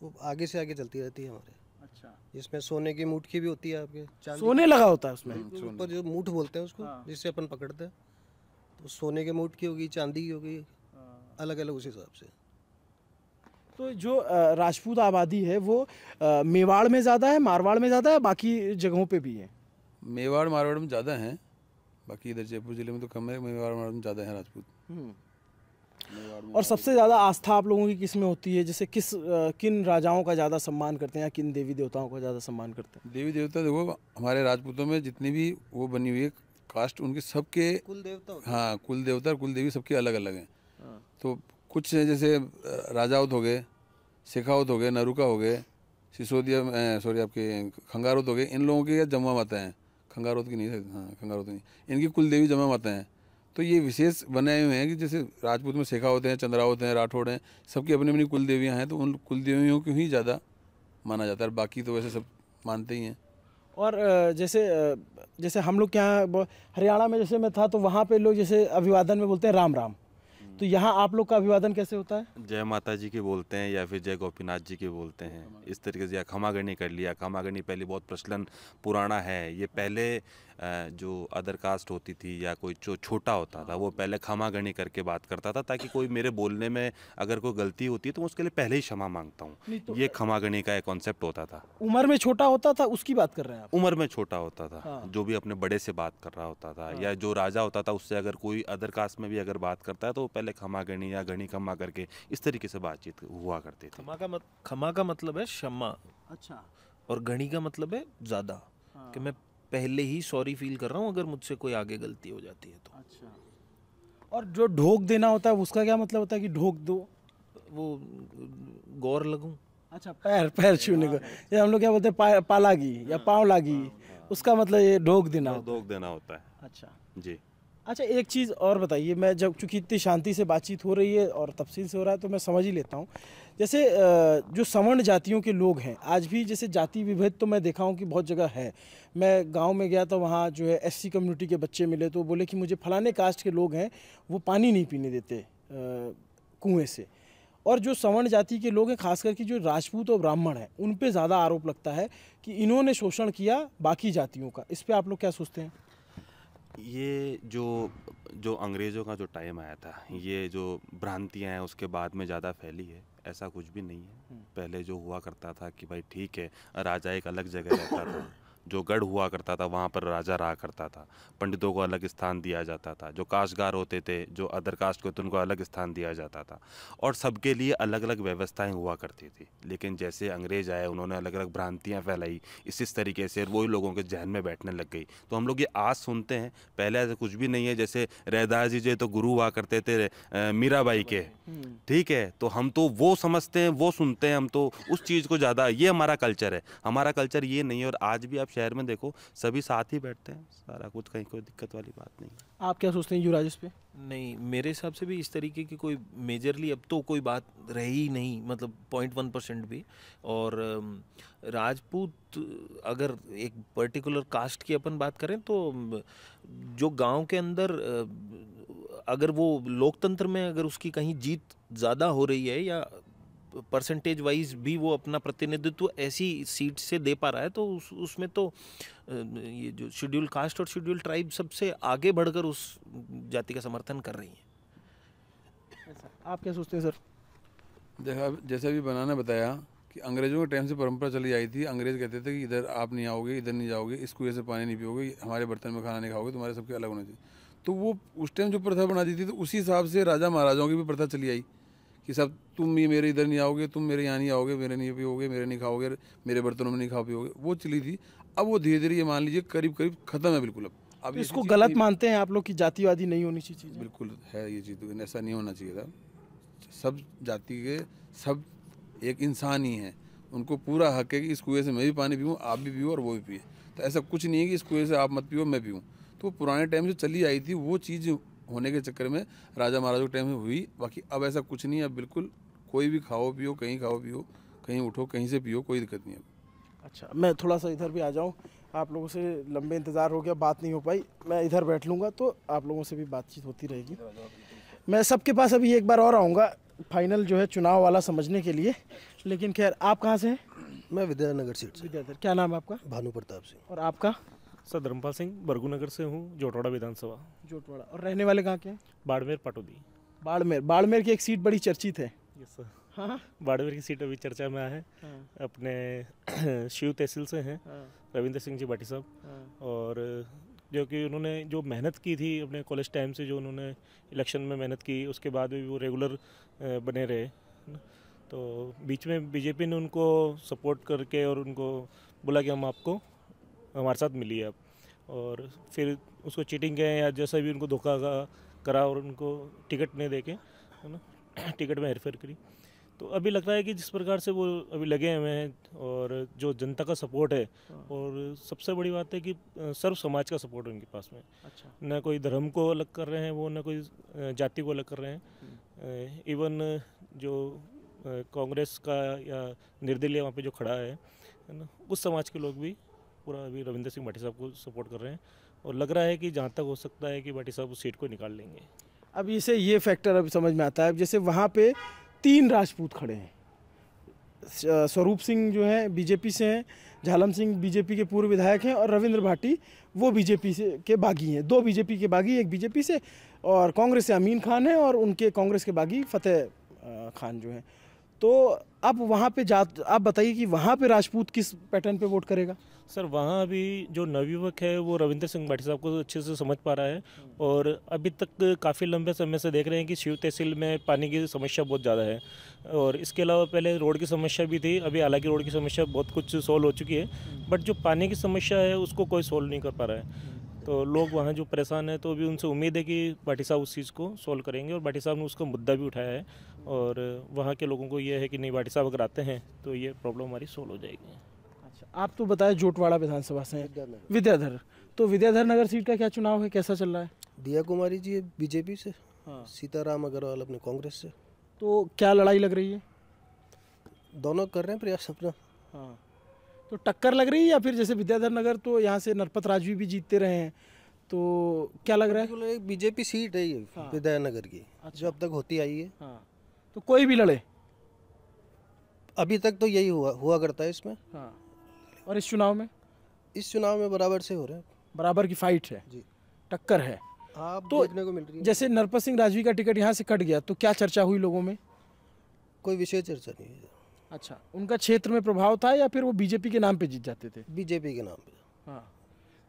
वो आगे से आगे चलती रहती है हमारे। अच्छा, जिसमें सोने की मूठ की भी होती है आपके। सोने लगा होता है उसमें? ऊपर जो मूठ बोलते हैं उसको, जिससे अपन पकड़ते हैं, तो सोने के मूठ की होगी, चांदी की होगी, अलग अलग उस हिसाब से। तो जो राजपूत आबादी है वो मेवाड़ में ज़्यादा है, मारवाड़ में ज़्यादा है, बाकी जगहों पे भी है? मेवाड़ मारवाड़ में ज़्यादा हैं, बाकी इधर जयपुर जिले में तो कम है। मेवाड़ में ज़्यादा है राजपूत। और सबसे ज़्यादा आस्था आप लोगों की किस में होती है? जैसे किन राजाओं का ज़्यादा सम्मान करते हैं या किन देवी देवताओं का ज़्यादा सम्मान करते हैं? देवी देवता देखो, हमारे राजपूतों में जितनी भी वो बनी हुई है कास्ट उनके सबके कुल देवता हाँ कुल देवता और कुल देवी सबके अलग अलग हैं। तो कुछ जैसे राजावत हो गए, शेखावत हो गए, नरुका हो गए, सिसोदिया सॉरी आपके खंगारोत हो गए, इन लोगों की जमा माता हैं। खंगारोत की नहीं, हाँ खंगारोत नहीं, इनकी कुल देवी जमा माता हैं। तो ये विशेष बनाए हुए हैं कि जैसे राजपूत में शेखावत हैं, चंद्रावत हैं, राठौड़ हैं, सबकी अपनी अपनी कुल देवियाँ हैं, तो उन कुल देवियों को ही ज़्यादा माना जाता है, बाकी तो वैसे सब मानते ही हैं। और जैसे हम लोग के यहाँ हरियाणा में जैसे मैं था तो वहाँ पे लोग जैसे अभिवादन में बोलते हैं राम राम, तो यहाँ आप लोग का अभिवादन कैसे होता है? जय माता जी की बोलते हैं या फिर जय गोपीनाथ जी की बोलते हैं, इस तरीके से। या खमागणी कर लिया। खमागणी पहले बहुत प्रचलन पुराना है। ये पहले जो अदर कास्ट होती थी या कोई जो छोटा होता था वो पहले खमागणी करके बात करता था, ताकि कोई मेरे बोलने में अगर कोई गलती होती है तो उसके लिए पहले ही क्षमा मांगता हूँ। ये खमागणी का एक कॉन्सेप्ट होता था। उम्र में छोटा होता था उसकी बात कर रहे हैं आप? उम्र में छोटा होता था, जो भी अपने बड़े से बात कर रहा होता था, या जो राजा होता था उससे अगर कोई अदर कास्ट में भी अगर बात करता है तो वो पहले खमागणी या गणी खमा करके इस तरीके से बातचीत हुआ करती थी। खमा का मतलब है क्षमा। अच्छा। और गणी का मतलब है ज़्यादा, कि मैं पहले ही सॉरी फील कर रहा हूँ अगर मुझसे कोई आगे गलती हो जाती है तो। अच्छा। और जो ढोक देना होता है उसका क्या मतलब होता है कि ढोक दो? वो गौर लगूं। अच्छा, पैर पैर छूने को, ये हम लोग क्या बोलते हैं पालागी या पाँव लागी, उसका मतलब ये ढोक देना होता है। अच्छा जी। अच्छा, एक चीज़ और बताइए, मैं जब चूँकि इतनी शांति से बातचीत हो रही है और तफसील से हो रहा है तो मैं समझ ही लेता हूँ। जैसे जो सवर्ण जातियों के लोग हैं आज भी, जैसे जाति विभेद तो मैं देखा हूँ कि बहुत जगह है। मैं गांव में गया तो वहाँ जो है एससी कम्युनिटी के बच्चे मिले तो बोले कि मुझे फलाने कास्ट के लोग हैं वो पानी नहीं पीने देते कुएँ से। और जो सवर्ण जाति के लोग हैं खास करके जो राजपूत और ब्राह्मण हैं उन पे ज़्यादा आरोप लगता है कि इन्होंने शोषण किया बाकी जातियों का। इस पर आप लोग क्या सोचते हैं? ये जो अंग्रेज़ों का जो टाइम आया था, ये जो भ्रांतियाँ हैं उसके बाद में ज़्यादा फैली है। ऐसा कुछ भी नहीं है। पहले जो हुआ करता था कि भाई ठीक है, राजा एक अलग जगह रहता था, जो गढ़ हुआ करता था वहाँ पर राजा रहा करता था, पंडितों को अलग स्थान दिया जाता था, जो काश्तकार होते थे जो अदर कास्ट के होते उनको अलग स्थान दिया जाता था, और सबके लिए अलग अलग व्यवस्थाएं हुआ करती थी। लेकिन जैसे अंग्रेज आए उन्होंने अलग अलग भ्रांतियाँ फैलाई, इस तरीके से वही लोगों के जहन में बैठने लग गई। तो हम लोग ये आज सुनते हैं, पहले ऐसा कुछ भी नहीं है। जैसे रैदास जी जो तो गुरु हुआ करते थे मीराबाई के, ठीक है, तो हम तो वो समझते हैं, वो सुनते हैं, हम तो उस चीज़ को ज़्यादा, ये हमारा कल्चर है। हमारा कल्चर ये नहीं है। और आज भी आप शहर में देखो सभी साथ ही बैठते हैं, सारा कुछ, कहीं कोई दिक्कत वाली बात नहीं। आप क्या सोचते हैं युवराज इस पे? नहीं, मेरे हिसाब से भी इस तरीके की कोई मेजरली अब तो कोई बात रही नहीं, मतलब 0.1% भी। और राजपूत अगर एक पर्टिकुलर कास्ट की अपन बात करें तो जो गांव के अंदर अगर वो लोकतंत्र में अगर उसकी कहीं जीत ज़्यादा हो रही है या परसेंटेज वाइज भी वो अपना प्रतिनिधित्व ऐसी सीट से दे पा रहा है तो उसमें तो ये जो शेड्यूल कास्ट और शेड्यूल ट्राइब सबसे आगे बढ़कर उस जाति का समर्थन कर रही है। आप क्या सोचते हैं सर? जैसा भी बनाना बताया कि अंग्रेज़ों के टाइम से परंपरा चली आई थी। अंग्रेज़ कहते थे कि इधर आप नहीं आओगे, इधर नहीं जाओगे, इस कुएं से पानी नहीं पियोगे, हमारे बर्तन में खाना नहीं खाओगे, तुम्हारे सबके अलग होना चाहिए। तो वो उस टाइम जो प्रथा बना दी थी तो उसी हिसाब से राजा महाराजाओं की भी प्रथा चली आई कि सब तुम ये मेरे इधर नहीं आओगे, तुम मेरे यहाँ नहीं आओगे, मेरे नहीं पियोगे, मेरे नहीं खाओगे, मेरे बर्तनों में नहीं खा पियोगे, वो चली थी। अब वो धीरे धीरे ये मान लीजिए करीब करीब खत्म है बिल्कुल। अब इसको गलत मानते हैं आप लोग कि जातिवादी नहीं होनी चाहिए चीज़? बिल्कुल है ये चीज़, तो ऐसा नहीं होना चाहिए था। सब जाति के सब एक इंसान ही हैं, उनको पूरा हक है कि इस कुएं से मैं भी पानी पीऊँ, आप भी पियो और वो भी पिए। तो ऐसा कुछ नहीं है कि इस कुएं से आप मत पियो मैं पीऊँ। तो पुराने टाइम से चली आई थी वो चीज़, होने के चक्कर में राजा महाराजा के टाइम में हुई। बाकी अब ऐसा कुछ नहीं है। अब बिल्कुल कोई भी खाओ पियो, कहीं खाओ पियो, कहीं उठो, कहीं से पियो, कोई दिक्कत नहीं है। अच्छा, मैं थोड़ा सा इधर भी आ जाऊँ। आप लोगों से लंबे इंतज़ार हो गया, बात नहीं हो पाई, मैं इधर बैठ लूँगा तो आप लोगों से भी बातचीत होती रहेगी। मैं सबके पास अभी एक बार और आऊँगा फाइनल जो है चुनाव वाला समझने के लिए। लेकिन खैर, आप कहाँ से हैं? मैं विद्यानगर सीट से। विद्याधर, क्या नाम है आपका? भानु प्रताप सिंह। और आपका? सर धर्मपाल सिंह, बरगुनगर से हूँ, जोटवाड़ा विधानसभा। जोटवाड़ा। और रहने वाले कहाँ के हैं? बाड़मेर पाटोदी। बाड़मेर की एक सीट बड़ी चर्चित है। Yes sir. हाँ, बाड़मेर की सीट अभी चर्चा में है। अपने शिव तहसील से हैं रविंद्र सिंह जी भाटी साहब। और जो कि उन्होंने जो मेहनत की थी अपने कॉलेज टाइम से, जो उन्होंने इलेक्शन में मेहनत की, उसके बाद भी वो रेगुलर बने रहे। तो बीच में बीजेपी ने उनको सपोर्ट करके और उनको बोला कि हम आपको हमारे साथ मिलिए आप। और फिर उसको चीटिंग कहें या जैसा भी उनको धोखा करा और उनको टिकट नहीं देके, है ना, टिकट में हेरफेर करी। तो अभी लग रहा है कि जिस प्रकार से वो अभी लगे हुए हैं और जो जनता का सपोर्ट है, और सबसे बड़ी बात है कि सर्व समाज का सपोर्ट है उनके पास में। अच्छा। न कोई धर्म को अलग कर रहे हैं वो, न कोई जाति को अलग कर रहे हैं। इवन जो कांग्रेस का या निर्दलीय वहाँ पे जो खड़ा है ना, उस समाज के लोग भी पूरा अभी रविंद्र सिंह भाटी साहब को सपोर्ट कर रहे हैं। और लग रहा है कि जहाँ तक हो सकता है कि भाटी साहब उस सीट को निकाल लेंगे। अब इसे ये फैक्टर अभी समझ में आता है, जैसे वहाँ पे 3 राजपूत खड़े हैं। स्वरूप सिंह जो है बीजेपी से हैं, झालम सिंह बीजेपी के पूर्व विधायक हैं, और रविंद्र भाटी वो बीजेपी से के बागी हैं। 2 बीजेपी के बागी, एक बीजेपी से, और कांग्रेस से अमीन खान है, और उनके कांग्रेस के बागी फतेह खान जो हैं। तो अब वहाँ पे आप बताइए कि वहाँ पे राजपूत किस पैटर्न पे वोट करेगा? सर वहाँ अभी जो नवयुवक है वो रविंद्र सिंह भाटी साहब को अच्छे से समझ पा रहा है, और अभी तक काफ़ी लंबे समय से देख रहे हैं कि शिव तहसील में पानी की समस्या बहुत ज़्यादा है, और इसके अलावा पहले रोड की समस्या भी थी। अभी हालांकि रोड की समस्या बहुत कुछ सोल्व हो चुकी है, बट जो पानी की समस्या है उसको कोई सोल्व नहीं कर पा रहा है। तो लोग वहाँ जो परेशान हैं, तो अभी उनसे उम्मीद है कि भाटी साहब उस चीज़ को सोल्व करेंगे, और भाटी साहब ने उसका मुद्दा भी उठाया है, और वहाँ के लोगों को ये है कि नहीं, भाटी साहब अगर आते हैं तो ये प्रॉब्लम हमारी सोल्व हो जाएगी। अच्छा, आप तो बताएं जोटवाड़ा विधानसभा से हैं, विद्याधर। तो विद्याधर नगर सीट का क्या चुनाव है, कैसा चल रहा है? दिया कुमारी जी बीजेपी से, सीताराम अग्रवाल अपने कांग्रेस से। तो क्या लड़ाई लग रही है? दोनों कर रहे हैं प्रयास अपना। हाँ, तो टक्कर लग रही है, या फिर जैसे विद्याधर नगर तो यहाँ से नरपत राजवी भी जीतते रहे हैं, तो क्या लग रहा है? एक बीजेपी सीट है ये विद्यानगर की, जो अब तक होती आई है। हाँ, तो कोई भी लड़े अभी तक तो यही हुआ करता है इसमें। हाँ, और इस चुनाव में बराबर से हो रहे हैं, बराबर की फाइट है जी, टक्कर है। आप तो देखने को मिल रही है। जैसे नरपत सिंह राजवी का टिकट यहाँ से कट गया, तो क्या चर्चा हुई लोगों में? कोई विशेष चर्चा नहीं है। अच्छा, उनका क्षेत्र में प्रभाव था, या फिर वो बीजेपी के नाम पे जीत जाते थे? बीजेपी के नाम पे। हाँ,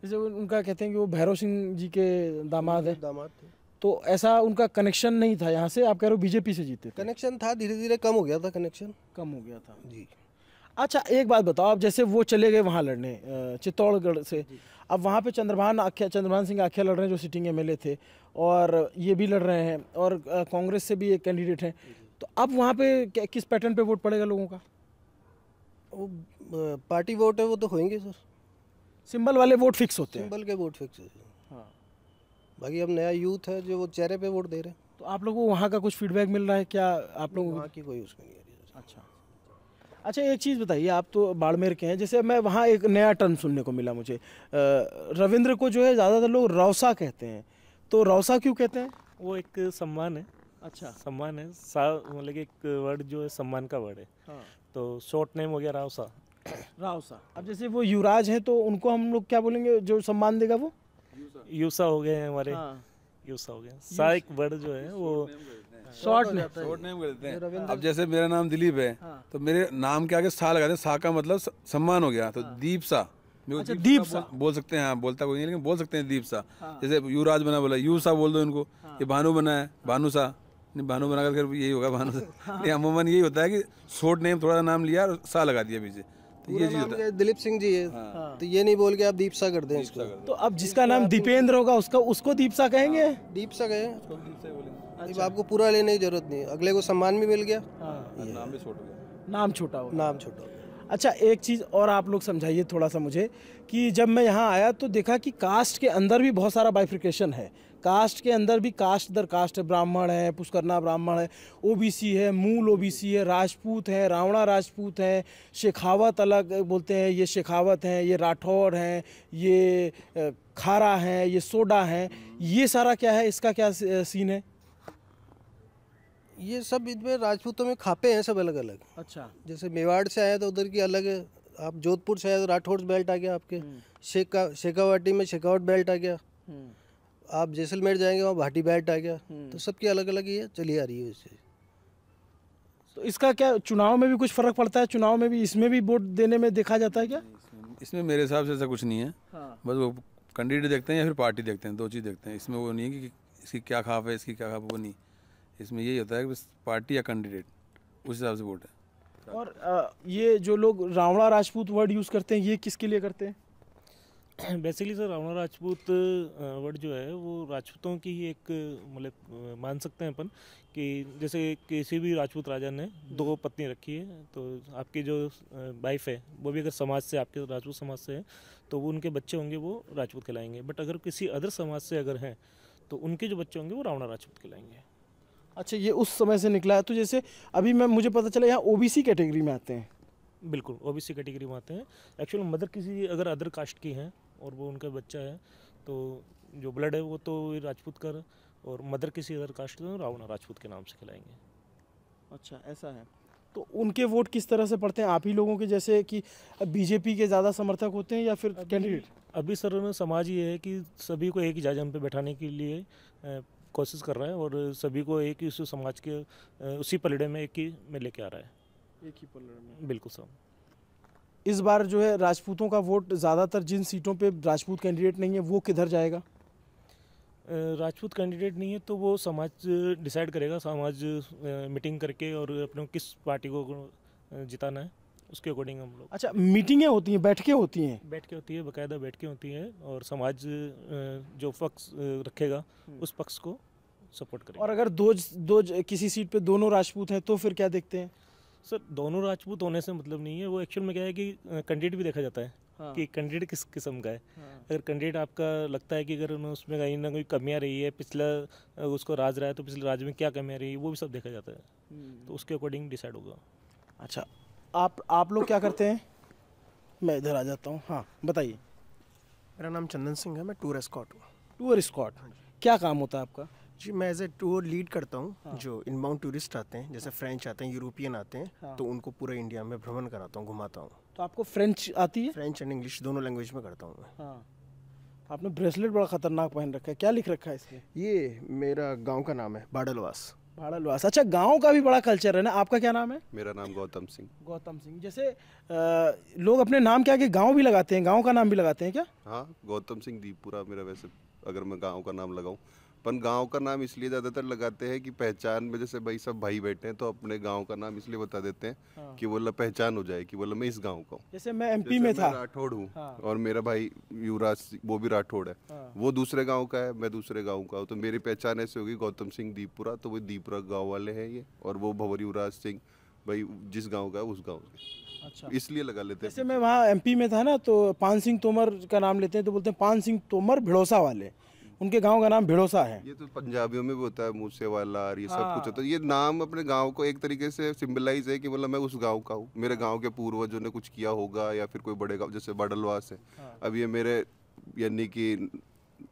जैसे उनका कहते हैं कि वो भैरव सिंह जी के दामाद थे, तो ऐसा उनका कनेक्शन नहीं था यहाँ से, आप कह रहे हो बीजेपी से जीते थे? कनेक्शन था, धीरे धीरे कम हो गया था, कनेक्शन कम हो गया था जी। अच्छा, एक बात बताओ, अब जैसे वो चले गए वहाँ लड़ने चित्तौड़गढ़ से, अब वहाँ पे चंद्रभान सिंह आख्या लड़ रहे हैं जो सिटिंग एमएलए थे, और ये भी लड़ रहे हैं, और कांग्रेस से भी एक कैंडिडेट हैं। तो अब वहाँ पे किस पैटर्न पे वोट पड़ेगा लोगों का? वो पार्टी वोट है, वो तो होंगे सर। सिंबल वाले वोट फिक्स होते हैं? सिंबल के वोट फिक्स है। हाँ, बाकी अब नया यूथ है जो वो चेहरे पे वोट दे रहे हैं। तो आप लोगों को वहाँ का कुछ फीडबैक मिल रहा है क्या? आप लोग वहाँ की कोई उसमें नहीं आ रही है। अच्छा, एक चीज़ बताइए, आप तो बाड़मेर के हैं, जैसे मैं वहाँ एक नया टर्म सुनने को मिला मुझे, रविंद्र को जो है ज़्यादातर लोग रौसा कहते हैं, तो रौसा क्यों कहते हैं? वो एक सम्मान है। अच्छा, सम्मान है, मतलब एक वर्ड जो है सम्मान का वर्ड है। हाँ, तो शॉर्ट नेम हो गया रावसा। रावसा। अब जैसे वो युवराज हैं, तो उनको हम लोग क्या बोलेंगे जो सम्मान देगा वो? यूसा हो गए हैं हमारे। हाँ, यूसा हो गया। सा एक वर्ड जो है वो शॉर्ट नेम करते हैं। अब जैसे मेरा नाम दिलीप है, तो मेरे नाम के आगे सा लगाते हैं, सा का मतलब सम्मान हो गया, तो दीप सा। अच्छा, दीप सा बोल सकते हैं, हाँ, बोलता कोई नहीं लेकिन बोल सकते हैं दीप सा। जैसे युवराज बना, बोला यू सा बोल दो इनको। ये भानु बना है, भानु सा, नहीं भानु बनाकर फिर यही होगा भानु सा। नहीं, अमूमन यही होता है कि शॉर्ट नेम थोड़ा नाम लिया और सा लगा दिया पीछे, तो ये चीज होता है। दिलीप सिंह जी है, तो ये नहीं बोल के आप दीप सा कर दें इसको। तो अब जिसका नाम दीपेंद्र होगा उसको दीप सा कहेंगे? दीप सा कहें। अच्छा। आपको पूरा लेने की जरूरत नहीं है, अगले को सम्मान भी मिल गया। नाम भी छोटा हो गया, नाम छोटा हो गया। अच्छा, एक चीज़ और आप लोग समझाइए थोड़ा सा मुझे, कि जब मैं यहाँ आया तो देखा कि कास्ट के अंदर भी बहुत सारा बाइफिकेशन है। कास्ट के अंदर भी कास्ट दर कास्ट है, ब्राह्मण है, पुष्करना ब्राह्मण है, ओबीसी है, मूल ओबीसी है, राजपूत है, रावणा राजपूत है, शेखावत अलग बोलते हैं, ये शेखावत हैं, ये राठौर हैं, ये खारा हैं, ये सोडा हैं, ये सारा क्या है, इसका क्या सीन है? ये सब इनमें राजपूतों में खापे हैं, सब अलग अलग। अच्छा, जैसे मेवाड़ से आए तो उधर की अलग है, आप जोधपुर से आए तो राठौड़ बेल्ट आ गया आपके, शेखावाटी में शेखावट बेल्ट आ गया, आप जैसलमेर जाएंगे वहाँ भाटी बेल्ट आ गया, तो सबकी अलग अलग ही है, चली आ रही है इससे। तो इसका क्या चुनाव में भी कुछ फर्क पड़ता है? चुनाव में भी इसमें भी वोट देने में देखा जाता है क्या? इसमें मेरे हिसाब से ऐसा कुछ नहीं है। बस वो कैंडिडेट देखते हैं या फिर पार्टी देखते हैं, 2 चीज़ देखते हैं। इसमें वो नहीं है कि इसकी क्या खाप है, इसकी क्या खाप है, वो नहीं। इसमें यही होता है कि बस पार्टी या कैंडिडेट, उस हिसाब से वोट है। और ये जो लोग रावणा राजपूत वर्ड यूज़ करते हैं, ये किसके लिए करते हैं? बेसिकली सर रावणा राजपूत वर्ड जो है वो राजपूतों की ही एक मतलब मान सकते हैं अपन कि जैसे किसी भी राजपूत राजा ने 2 पत्नी रखी है, तो आपकी जो वाइफ है वो भी अगर समाज से, आपके राजपूत समाज से है, तो वो उनके बच्चे होंगे वो राजपूत कहलाएंगे। बट अगर किसी अदर समाज से अगर हैं तो उनके जो बच्चे होंगे वो रावणा राजपूत कहलाएंगे। अच्छा, ये उस समय से निकला है। तो जैसे अभी मुझे पता चला यहाँ ओबीसी कैटेगरी में आते हैं। बिल्कुल ओबीसी कैटेगरी में आते हैं। एक्चुअल मदर किसी अगर अदर कास्ट की हैं और वो उनका बच्चा है तो जो ब्लड है वो तो राजपूत का, और मदर किसी अदर कास्ट तो रावणा राजपूत के नाम से खिलाएंगे। अच्छा, ऐसा है। तो उनके वोट किस तरह से पड़ते हैं? आप ही लोगों के जैसे कि बीजेपी के ज़्यादा समर्थक होते हैं या फिर कैंडिडेट? अभी सर समाज ये है कि सभी को एक ही जाजम पे बैठाने के लिए कोशिश कर रहा है और सभी को एक ही उस समाज के उसी पलड़े में एक ही में लेके आ रहा है। एक ही पलड़े में, बिल्कुल सर। इस बार जो है राजपूतों का वोट ज़्यादातर जिन सीटों पे राजपूत कैंडिडेट नहीं है वो किधर जाएगा? राजपूत कैंडिडेट नहीं है तो वो समाज डिसाइड करेगा, समाज मीटिंग करके और अपने किस पार्टी को जिताना है उसके अकॉर्डिंग हम लोग। अच्छा, मीटिंगें होती हैं, बैठकें होती हैं? बैठकें होती है, बाकायदा बैठकें होती हैं और समाज जो पक्ष रखेगा उस पक्ष को सपोर्ट करेगा। और अगर किसी सीट पे दोनों राजपूत हैं तो फिर क्या देखते हैं? सर दोनों राजपूत होने से मतलब नहीं है, वो एक्चुअल में क्या है कि कैंडिडेट भी देखा जाता है। हाँ। कि कैंडिडेट किस किस्म का है। हाँ। अगर कैंडिडेट आपका लगता है कि अगर उसमें कहीं ना कोई कमियां रही है, पिछला उसको राज रहा है तो पिछले राज में क्या कमियां रही है वो भी सब देखा जाता है, तो उसके अकॉर्डिंग डिसाइड होगा। अच्छा, आप लोग क्या करते हैं? मैं इधर आ जाता हूँ। हाँ बताइए। मेरा नाम चंदन सिंह है, मैं टूर एस्कॉर्ट हूँ। टूर एस्कॉर्ट, क्या काम होता है आपका? जी, मैं एज ए टूर लीड करता हूँ। हाँ। जो इनबाउंड टूरिस्ट आते हैं, जैसे फ्रेंच आते हैं, यूरोपियन आते हैं। हाँ। तो उनको पूरा इंडिया में भ्रमण कराता हूँ, घुमाता हूँ। तो आपको फ्रेंच आती है? फ्रेंच एंड इंग्लिश दोनों लैंग्वेज में करता हूँ मैं। हाँ। आपने ब्रेसलेट बड़ा खतरनाक पहन रखा है, क्या लिख रखा है इसमें? ये मेरा गांव का नाम है, बाड़लवास। बाड़लवास, अच्छा, गांव का भी बड़ा कल्चर है ना। आपका क्या नाम है? मेरा नाम गौतम सिंह। गौतम सिंह। जैसे लोग अपने नाम के आगे गांव भी लगाते हैं, गांव का नाम भी लगाते हैं क्या? हाँ, गौतम सिंह दीपपुरा मेरा, वैसे अगर मैं गांव का नाम लगाऊं, पर गांव का नाम इसलिए ज़्यादातर लगाते हैं कि पहचान में, जैसे भाई सब भाई बैठे हैं तो अपने गांव का नाम इसलिए बता देते हैं। हाँ। कि बोला पहचान हो जाए कि बोला मैं इस गांव का हूँ। जैसे मैं एमपी में था, राठौड़ हूँ। हाँ। और मेरा भाई युवराज वो भी राठौड़ है। हाँ। वो दूसरे गांव का है, मैं दूसरे गांव का हूँ, तो मेरी पहचान ऐसे होगी गौतम सिंह दीपपुरा, तो वो दीपपुरा गाँव वाले हैं ये, और वो भंवर युवराज सिंह भाई जिस गाँव का है उस गाँव के। अच्छा, इसलिए लगा लेते हैं। जैसे मैं वहाँ एमपी में था ना, तो पान सिंह तोमर का नाम लेते हैं तो बोलते हैं पान सिंह तोमर भिड़ोसा वाले, उनके गांव का नाम भिड़ोसा है। ये तो पंजाबियों में भी होता है, मूसेवाला और ये सब कुछ होता है। ये नाम अपने गांव को एक तरीके से सिंबलाइज है कि मतलब मैं उस गांव का हूँ, मेरे गांव के पूर्वजों ने कुछ किया होगा, या फिर कोई बड़े गांव जैसे बाड़लवास है। अब ये मेरे यानी कि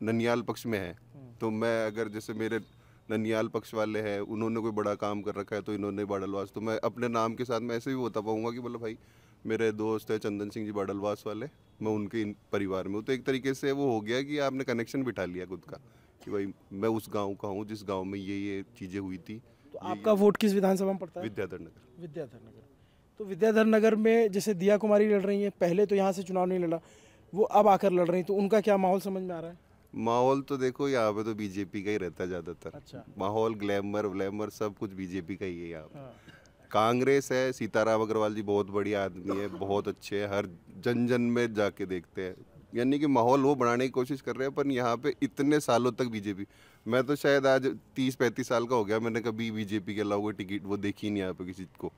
ननियाल पक्ष में है, तो मैं अगर जैसे मेरे ननियाल पक्ष वाले हैं, उन्होंने कोई बड़ा काम कर रखा है तो इन्होंने बाड़लवास, तो मैं अपने नाम के साथ मैं ऐसे भी बता पाऊंगा कि मतलब भाई मेरे दोस्त है चंदन सिंह जी बाड़लवास वाले, मैं उनके परिवार में हूँ। तो एक तरीके से वो हो गया कि आपने कनेक्शन बिठा लिया खुद का कि भाई मैं उस गांव का हूँ जिस गांव में ये चीज़ें हुई थी। तो आपका वोट किस विधानसभा में पड़ता है? विद्याधर नगर। विद्याधर नगर। तो विद्याधर नगर में जैसे दिया कुमारी लड़ रही हैं, पहले तो यहाँ से चुनाव नहीं लड़ा, वो अब आकर लड़ रही, तो उनका क्या माहौल समझ में आ रहा है? माहौल तो देखो यहाँ पे तो बीजेपी का ही रहता है ज़्यादातर। अच्छा। माहौल ग्लैमर सब कुछ बीजेपी का ही है यहाँ पे। कांग्रेस है, सीताराम अग्रवाल जी बहुत बढ़िया आदमी है, बहुत अच्छे हैं, हर जन में जाके देखते हैं, यानी कि माहौल वो बनाने की कोशिश कर रहे हैं। पर यहाँ पे इतने सालों तक बीजेपी, मैं तो शायद आज 30-35 साल का हो गया, मैंने कभी बीजेपी के अलावा कोई टिकट वो देखी नहीं यहाँ पे किसी को।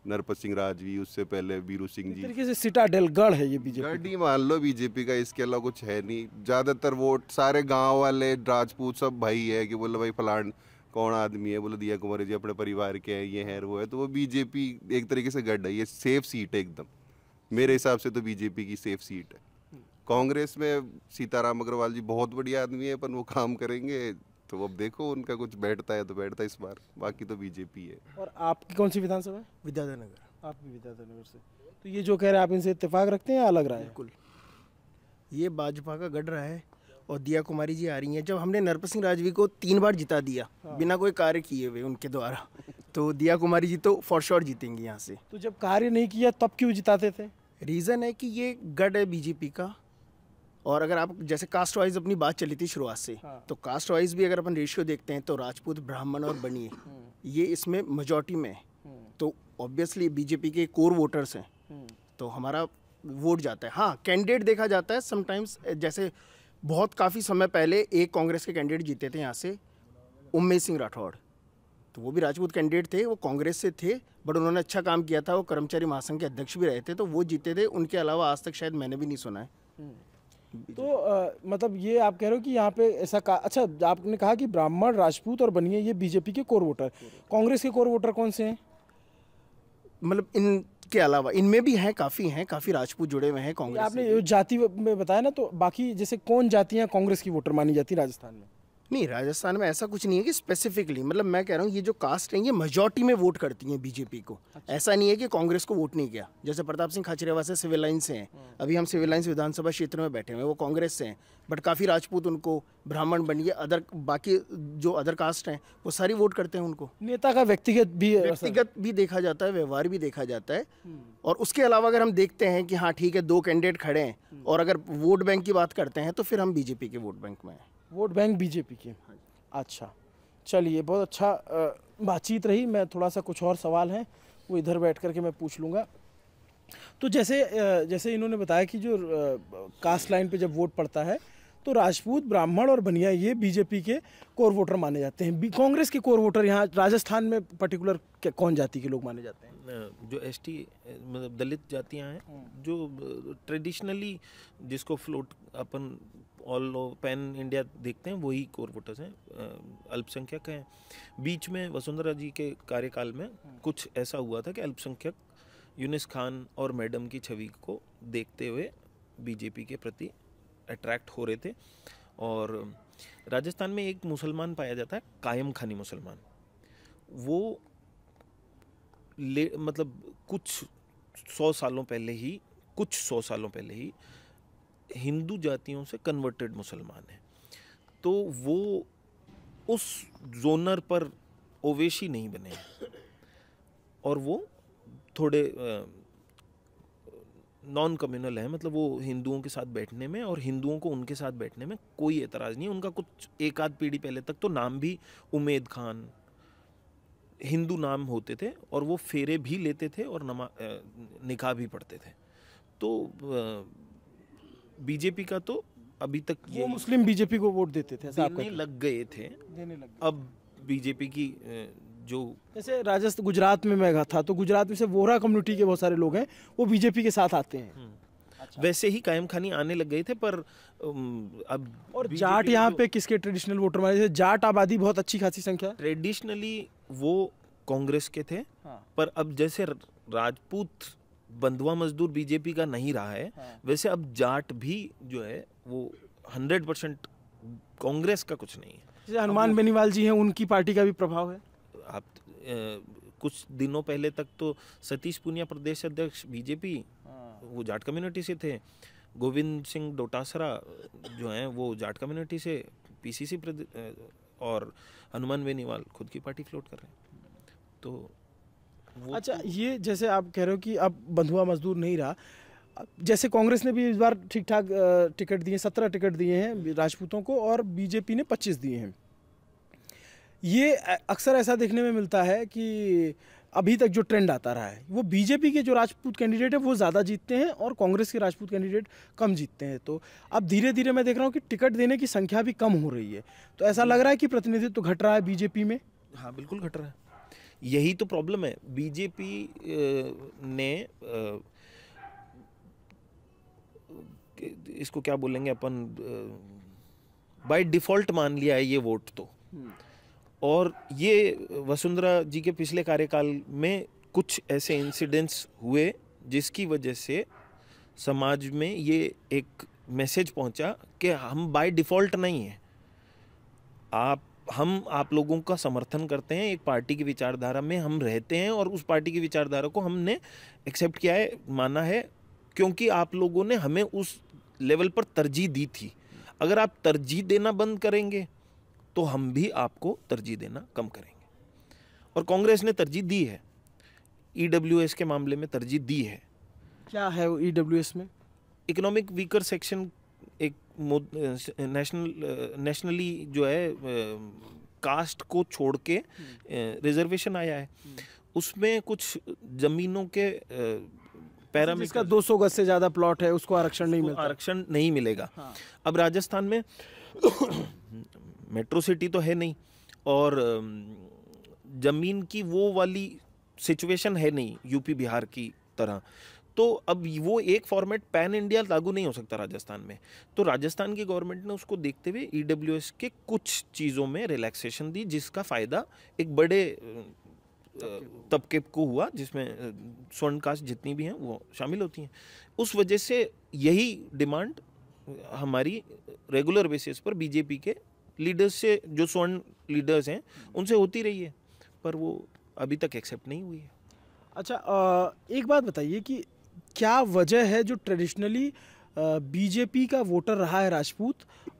नरपत सिंह राजवी, उससे पहले बीरू सिंह जी, तरीके से सिटाडेल गढ़ है ये बीजेपी, गढ़ ही मान लो बीजेपी का, इसके अलावा कुछ है नहीं। ज़्यादातर वोट सारे गाँव वाले राजपूत सब भाई है कि बोले भाई फलान कौन आदमी है, बोले दिया कुमारी जी अपने परिवार के हैं, ये है वो है, तो वो बीजेपी एक तरीके से गढ़ है, ये सेफ सीट है एकदम, मेरे हिसाब से तो बीजेपी की सेफ सीट है। कांग्रेस में सीताराम अग्रवाल जी बहुत बढ़िया आदमी है, पर वो काम करेंगे तो अब देखो उनका कुछ बैठता है तो बैठता है इस बार, बाकी तो बीजेपी है। और आपकी कौन सी विधानसभा है? विद्याधर नगर। आप भी विद्याधर नगर से। तो ये जो कह रहे हैं आप इनसे इत्तेफाक रखते हैं या अलग रहा है? बिल्कुल, ये भाजपा का गढ़ रहा है और दिया कुमारी जी आ रही हैं। जब हमने नरपत सिंह राजवी को 3 बार जिता दिया बिना कोई कार्य किए हुए उनके द्वारा, तो दिया कुमारी जी तो फॉर श्योर जीतेंगी यहाँ से। तो जब कार्य नहीं किया तब क्यों जिताते थे? रीज़न है कि ये गढ़ है बीजेपी का, और अगर आप जैसे कास्ट वाइज अपनी बात चली थी शुरुआत से, तो कास्ट वाइज भी अगर अपन रेशियो देखते हैं तो राजपूत, ब्राह्मण और बनिए ये इसमें मेजॉरिटी में है, तो ऑब्वियसली बीजेपी के कोर वोटर्स हैं, तो हमारा वोट जाता है। हाँ, कैंडिडेट देखा जाता है समटाइम्स, जैसे बहुत काफ़ी समय पहले एक कांग्रेस के कैंडिडेट जीते थे यहाँ से, उम्मेद सिंह राठौड़, तो वो भी राजपूत कैंडिडेट थे, वो कांग्रेस से थे, बट उन्होंने अच्छा काम किया था, वो कर्मचारी महासंघ के अध्यक्ष भी रहे थे, तो वो जीते थे। उनके अलावा आज तक शायद मैंने भी नहीं सुना है। तो मतलब ये आप कह रहे हो कि यहाँ पे ऐसा अच्छा, आपने कहा कि ब्राह्मण, राजपूत और बनिए ये बीजेपी के कोर वोटर, कांग्रेस के कोर वोटर कौन से हैं? मतलब इनके अलावा इनमें भी हैं, काफ़ी राजपूत जुड़े हुए हैं कांग्रेस। आपने जाति में बताया ना, तो बाकी जैसे कौन जातियाँ कांग्रेस की वोटर मानी जाती है राजस्थान में? नहीं, राजस्थान में ऐसा कुछ नहीं है कि स्पेसिफिकली, मतलब मैं कह रहा हूँ ये जो कास्ट है ये मेजॉरिटी में वोट करती हैं बीजेपी को। अच्छा। ऐसा नहीं है कि कांग्रेस को वोट नहीं किया। जैसे प्रताप सिंह खाचरियावास से सिविल लाइन से हैं, अभी हम सिविल लाइन से विधानसभा क्षेत्र में बैठे हुए, वो कांग्रेस से हैं, बट काफ़ी राजपूत उनको, ब्राह्मण बनिए, अदर बाकी जो अदर कास्ट हैं वो सारी वोट करते हैं उनको। नेता का व्यक्तिगत भी देखा जाता है, व्यवहार भी देखा जाता है। और उसके अलावा अगर हम देखते हैं कि हाँ ठीक है, 2 कैंडिडेट खड़े हैं और अगर वोट बैंक की बात करते हैं तो फिर हम बीजेपी के वोट बैंक में हैं। वोट बैंक बीजेपी के। अच्छा, चलिए, बहुत अच्छा बातचीत रही। मैं थोड़ा सा कुछ और सवाल हैं वो इधर बैठ करके मैं पूछ लूँगा। तो जैसे इन्होंने बताया कि जो कास्ट लाइन पे जब वोट पड़ता है तो राजपूत, ब्राह्मण और बनिया ये बीजेपी के कोर वोटर माने जाते हैं। कांग्रेस के कोर वोटर यहाँ राजस्थान में पर्टिकुलर कौन जाति के लोग माने जाते हैं? जो एसटी मतलब दलित जातियाँ हैं, जो ट्रेडिशनली जिसको फ्लोट अपन ऑल पैन इंडिया देखते हैं, वही कोर वोटर्स हैं, अल्पसंख्यक हैं। बीच में वसुंधरा जी के कार्यकाल में कुछ ऐसा हुआ था कि अल्पसंख्यक यूनिस खान और मैडम की छवि को देखते हुए बीजेपी के प्रति अट्रैक्ट हो रहे थे। और राजस्थान में एक मुसलमान पाया जाता है, कायम खानी मुसलमान। वो मतलब कुछ सौ सालों पहले ही हिंदू जातियों से कन्वर्टेड मुसलमान है। तो वो उस जोनर पर ओवेशी नहीं बने और वो थोड़े नॉन कम्युनल है, मतलब वो हिंदुओं के साथ बैठने में और हिंदुओं को उनके साथ बैठने में कोई एतराज़ नहीं है। उनका कुछ एक आध पीढ़ी पहले तक तो नाम भी उमेद खान हिंदू नाम होते थे और वो फेरे भी लेते थे और निकाह भी पढ़ते थे। तो बीजेपी का तो अभी तक वो मुस्लिम बीजेपी को वोट देते थे, देने लग गए थे। अब बीजेपी की जो जैसे राजस्थान, गुजरात में मैं था तो गुजरात में से वोहरा कम्युनिटी के बहुत सारे लोग हैं, वो बीजेपी के साथ आते हैं। अच्छा। वैसे ही कायम खानी आने लग गए थे, पर अब और जाट यहाँ पे किसके ट्रेडिशनल वोटर माने? जैसे जाट आबादी बहुत अच्छी खासी संख्या। ट्रेडिशनली वो कांग्रेस के थे। हाँ। पर अब जैसे राजपूत बंधुआ मजदूर बीजेपी का नहीं रहा है, हाँ। वैसे अब जाट भी जो है वो 100% कांग्रेस का कुछ नहीं है। जैसे हनुमान बेनीवाल जी हैं, उनकी पार्टी का भी प्रभाव है। आप कुछ दिनों पहले तक तो सतीश पूनिया प्रदेश अध्यक्ष बीजेपी, वो जाट कम्युनिटी से थे। गोविंद सिंह डोटासरा जो हैं वो जाट कम्युनिटी से पीसीसी और हनुमान बेनीवाल खुद की पार्टी फ्लोट कर रहे हैं। तो अच्छा, ये जैसे आप कह रहे हो कि अब बंधुआ मजदूर नहीं रहा, जैसे कांग्रेस ने भी इस बार ठीक ठाक टिकट दिए, 17 टिकट दिए हैं राजपूतों को और बीजेपी ने 25 दिए हैं। ये अक्सर ऐसा देखने में मिलता है कि अभी तक जो ट्रेंड आता रहा है वो बीजेपी के जो राजपूत कैंडिडेट है वो ज़्यादा जीतते हैं और कांग्रेस के राजपूत कैंडिडेट कम जीतते हैं। तो अब धीरे धीरे मैं देख रहा हूँ कि टिकट देने की संख्या भी कम हो रही है। तो ऐसा लग रहा है कि प्रतिनिधित्व घट रहा है बीजेपी में। हाँ, बिल्कुल घट रहा है। यही तो प्रॉब्लम है। बीजेपी ने इसको क्या बोलेंगे अपन, बाय डिफॉल्ट मान लिया है ये वोट तो। और ये वसुंधरा जी के पिछले कार्यकाल में कुछ ऐसे इंसिडेंट्स हुए जिसकी वजह से समाज में ये एक मैसेज पहुंचा कि हम बाय डिफॉल्ट नहीं हैं, हम आप लोगों का समर्थन करते हैं, एक पार्टी की विचारधारा में हम रहते हैं और उस पार्टी की विचारधारा को हमने एक्सेप्ट किया है, माना है, क्योंकि आप लोगों ने हमें उस लेवल पर तरजीह दी थी। अगर आप तरजीह देना बंद करेंगे तो हम भी आपको तरजीह देना कम करेंगे। और कांग्रेस ने तरजीह दी है, ईडब्ल्यूएस के मामले में तरजीह दी है। क्या है वो ईडब्ल्यूएस में? इकोनॉमिक वीकर सेक्शन, एक नेशनली जो है कास्ट को छोड़ के रिजर्वेशन आया है। उसमें कुछ जमीनों के पैरामीटर, जिसका 200 गज से ज्यादा प्लॉट है उसको आरक्षण नहीं मिलता, आरक्षण नहीं मिलेगा। अब राजस्थान में मेट्रो सिटी तो है नहीं और जमीन की वो वाली सिचुएशन है नहीं यूपी बिहार की तरह, तो अब वो एक फॉर्मेट पैन इंडिया लागू नहीं हो सकता राजस्थान में। तो राजस्थान की गवर्नमेंट ने उसको देखते हुए ईडब्ल्यूएस के कुछ चीज़ों में रिलैक्सेशन दी, जिसका फ़ायदा एक बड़े तबके को हुआ, जिसमें स्वर्ण कास्ट जितनी भी हैं वो शामिल होती हैं। उस वजह से यही डिमांड हमारी रेगुलर बेसिस पर बीजेपी के लीडर्स से, जो स्वर्ण लीडर्स हैं, उनसे होती रही है, पर वो अभी तक एक्सेप्ट नहीं हुई है। अच्छा, एक बात बताइए कि क्या वजह है जो ट्रेडिशनली बीजेपी का वोटर रहा है राजपूत,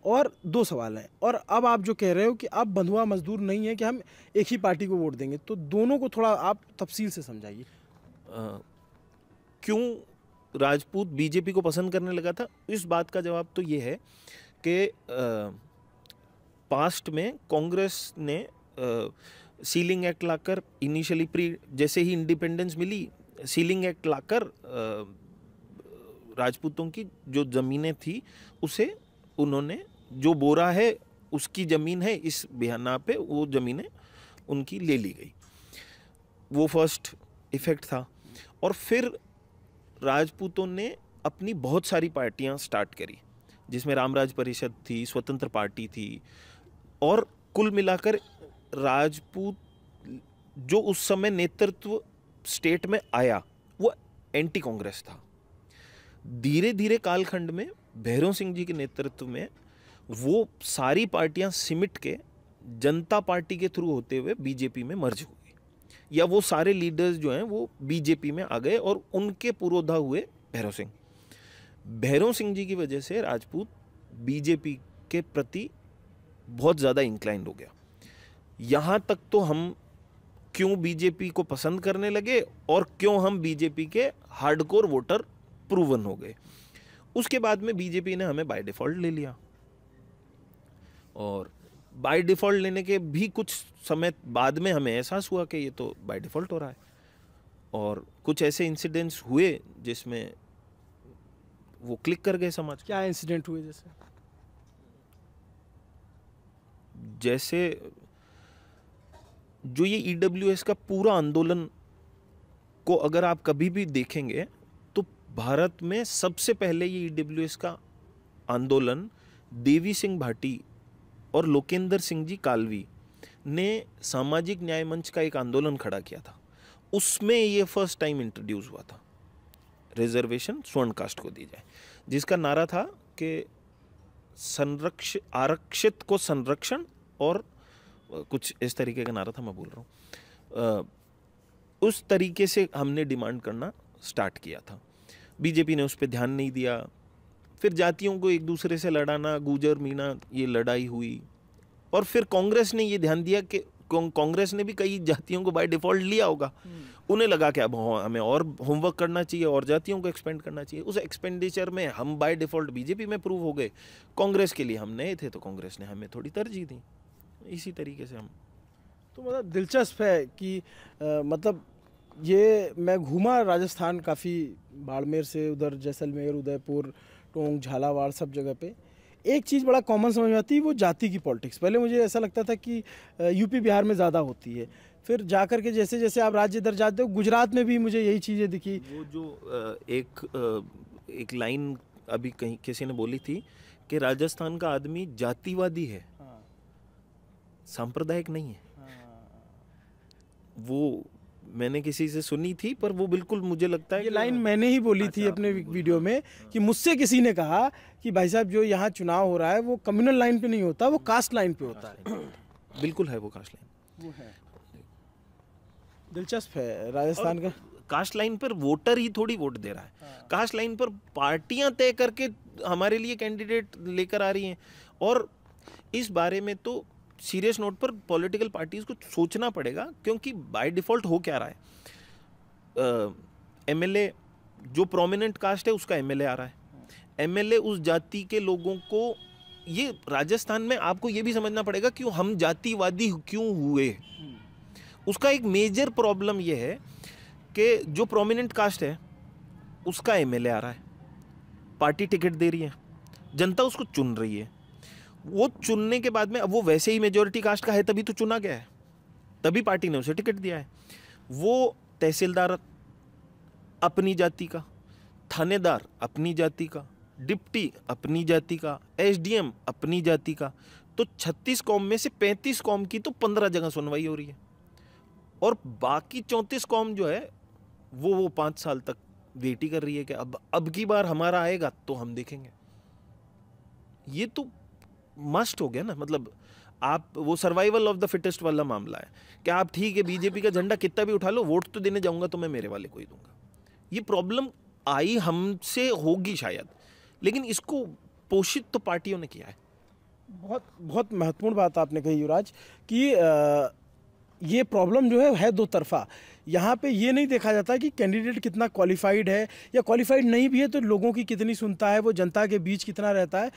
और दो सवाल हैं, और अब आप जो कह रहे हो कि अब बंधुआ मजदूर नहीं है कि हम एक ही पार्टी को वोट देंगे, तो दोनों को थोड़ा आप तफसील से समझाइए। क्यों राजपूत बीजेपी को पसंद करने लगा था, इस बात का जवाब तो ये है कि पास्ट में कांग्रेस ने सीलिंग एक्ट लाकर इनिशियली जैसे ही इंडिपेंडेंस मिली, सीलिंग एक्ट लाकर राजपूतों की जो ज़मीनें थी उसे उन्होंने, जो बोरा है उसकी ज़मीन है इस बहाना पे वो ज़मीनें उनकी ले ली गई। वो फर्स्ट इफ़ेक्ट था। और फिर राजपूतों ने अपनी बहुत सारी पार्टियां स्टार्ट करी, जिसमें रामराज परिषद थी, स्वतंत्र पार्टी थी, और कुल मिलाकर राजपूत जो उस समय नेतृत्व स्टेट में आया वो एंटी कांग्रेस था। धीरे धीरे कालखंड में भैरव सिंह जी के नेतृत्व में वो सारी पार्टियां सिमट के जनता पार्टी के थ्रू होते हुए बीजेपी में मर्ज हो गई, या वो सारे लीडर्स जो हैं वो बीजेपी में आ गए, और उनके पुरोधा हुए भैरव सिंह। भैरव सिंह जी की वजह से राजपूत बीजेपी के प्रति बहुत ज़्यादा इंक्लाइंड हो गया। यहाँ तक तो हम क्यों बीजेपी को पसंद करने लगे और क्यों हम बीजेपी के हार्डकोर वोटर प्रूवन हो गए। उसके बाद में बीजेपी ने हमें बाय डिफ़ॉल्ट ले लिया, और बाय डिफ़ॉल्ट लेने के भी कुछ समय बाद में हमें एहसास हुआ कि ये तो बाय डिफ़ॉल्ट हो रहा है, और कुछ ऐसे इंसिडेंट्स हुए जिसमें वो क्लिक कर गए समाज। क्या इंसिडेंट हुए? जैसे जो ये ईडब्ल्यूएस का पूरा आंदोलन को अगर आप कभी भी देखेंगे तो भारत में सबसे पहले ये ईडब्ल्यूएस का आंदोलन देवी सिंह भाटी और लोकेंद्र सिंह जी कालवी ने सामाजिक न्याय मंच का एक आंदोलन खड़ा किया था। उसमें ये फर्स्ट टाइम इंट्रोड्यूस हुआ था, रिजर्वेशन स्वर्ण कास्ट को दी जाए, जिसका नारा था कि आरक्षित को संरक्षण, और कुछ इस तरीके का नारा था, मैं बोल रहा हूँ। उस तरीके से हमने डिमांड करना स्टार्ट किया था। बीजेपी ने उस पर ध्यान नहीं दिया। फिर जातियों को एक दूसरे से लड़ाना, गुजर मीना, ये लड़ाई हुई, और फिर कांग्रेस ने ये ध्यान दिया कि कांग्रेस ने भी कई जातियों को बाय डिफ़ॉल्ट लिया होगा। उन्हें लगा कि अब हमें और होमवर्क करना चाहिए और जातियों को एक्सपेंड करना चाहिए। उस एक्सपेंडिचर में हम बाय डिफ़ॉल्ट बीजेपी में प्रूव हो गए। कांग्रेस के लिए हम नए थे तो कांग्रेस ने हमें थोड़ी तरजीह दी। इसी तरीके से हम, तो मतलब दिलचस्प है कि मतलब ये मैं घूमा राजस्थान काफ़ी, बाड़मेर से उधर जैसलमेर, उदयपुर, टोंक, झालावाड़, सब जगह पे एक चीज़ बड़ा कॉमन समझ में आती है, वो जाति की पॉलिटिक्स। पहले मुझे ऐसा लगता था कि यूपी बिहार में ज़्यादा होती है, फिर जा कर के जैसे जैसे आप राज्य दर जाते हो, गुजरात में भी मुझे यही चीज़ें दिखी। वो जो एक लाइन अभी कहीं किसी ने बोली थी कि राजस्थान का आदमी जातिवादी है, सांप्रदायिक नहीं है। वो मैंने किसी से सुनी थी, पर वो बिल्कुल मुझे लगता है ये लाइन मैंने ही बोली थी अपने वीडियो में, कि मुझसे किसी ने कहा कि भाई साहब जो यहाँ चुनाव हो रहा है वो कम्युनल लाइन पे नहीं होता, वो कास्ट लाइन पे होता है। बिल्कुल है वो कास्ट लाइन, वो है। दिलचस्प है राजस्थान का। कास्ट लाइन पर वोटर ही थोड़ी वोट दे रहा है, कास्ट लाइन पर पार्टियां तय करके हमारे लिए कैंडिडेट लेकर आ रही हैं। और इस बारे में तो सीरियस नोट पर पॉलिटिकल पार्टीज को सोचना पड़ेगा, क्योंकि बाय डिफ़ॉल्ट हो क्या रहा है, एमएलए जो प्रोमिनेंट कास्ट है उसका एमएलए आ रहा है, एमएलए उस जाति के लोगों को, ये राजस्थान में आपको ये भी समझना पड़ेगा क्यों हम जातिवादी क्यों हुए। उसका एक मेजर प्रॉब्लम ये है कि जो प्रोमिनेंट कास्ट है उसका एमएलए आ रहा है, पार्टी टिकट दे रही है, जनता उसको चुन रही है। वो चुनने के बाद में अब वो वैसे ही मेजॉरिटी कास्ट का है, तभी तो चुना गया है, तभी पार्टी ने उसे टिकट दिया है। वो तहसीलदार अपनी जाति का, थानेदार अपनी जाति का, डिप्टी अपनी जाति का, एसडीएम अपनी जाति का, तो 36 कौम में से 35 कौम की तो 15 जगह सुनवाई हो रही है, और बाकी 34 कौम जो है वो 5 साल तक वेट ही कर रही है कि अब की बार हमारा आएगा तो हम देखेंगे। ये तो मस्ट हो गया ना, मतलब आप वो सर्वाइवल ऑफ द फिटेस्ट वाला मामला है कि आप ठीक है बीजेपी का झंडा कितना भी उठा लो, वोट तो देने जाऊंगा तो मैं मेरे वाले को ही दूंगा। ये प्रॉब्लम आई हमसे होगी शायद, लेकिन इसको पोषित तो पार्टियों ने किया है। बहुत बहुत महत्वपूर्ण बात आपने कही युवराज कि ये प्रॉब्लम जो है दो तरफा। यहाँ पे ये नहीं देखा जाता कि कैंडिडेट कितना क्वालिफाइड है, या क्वालिफाइड नहीं भी है तो लोगों की कितनी सुनता है, वो जनता के बीच कितना रहता है।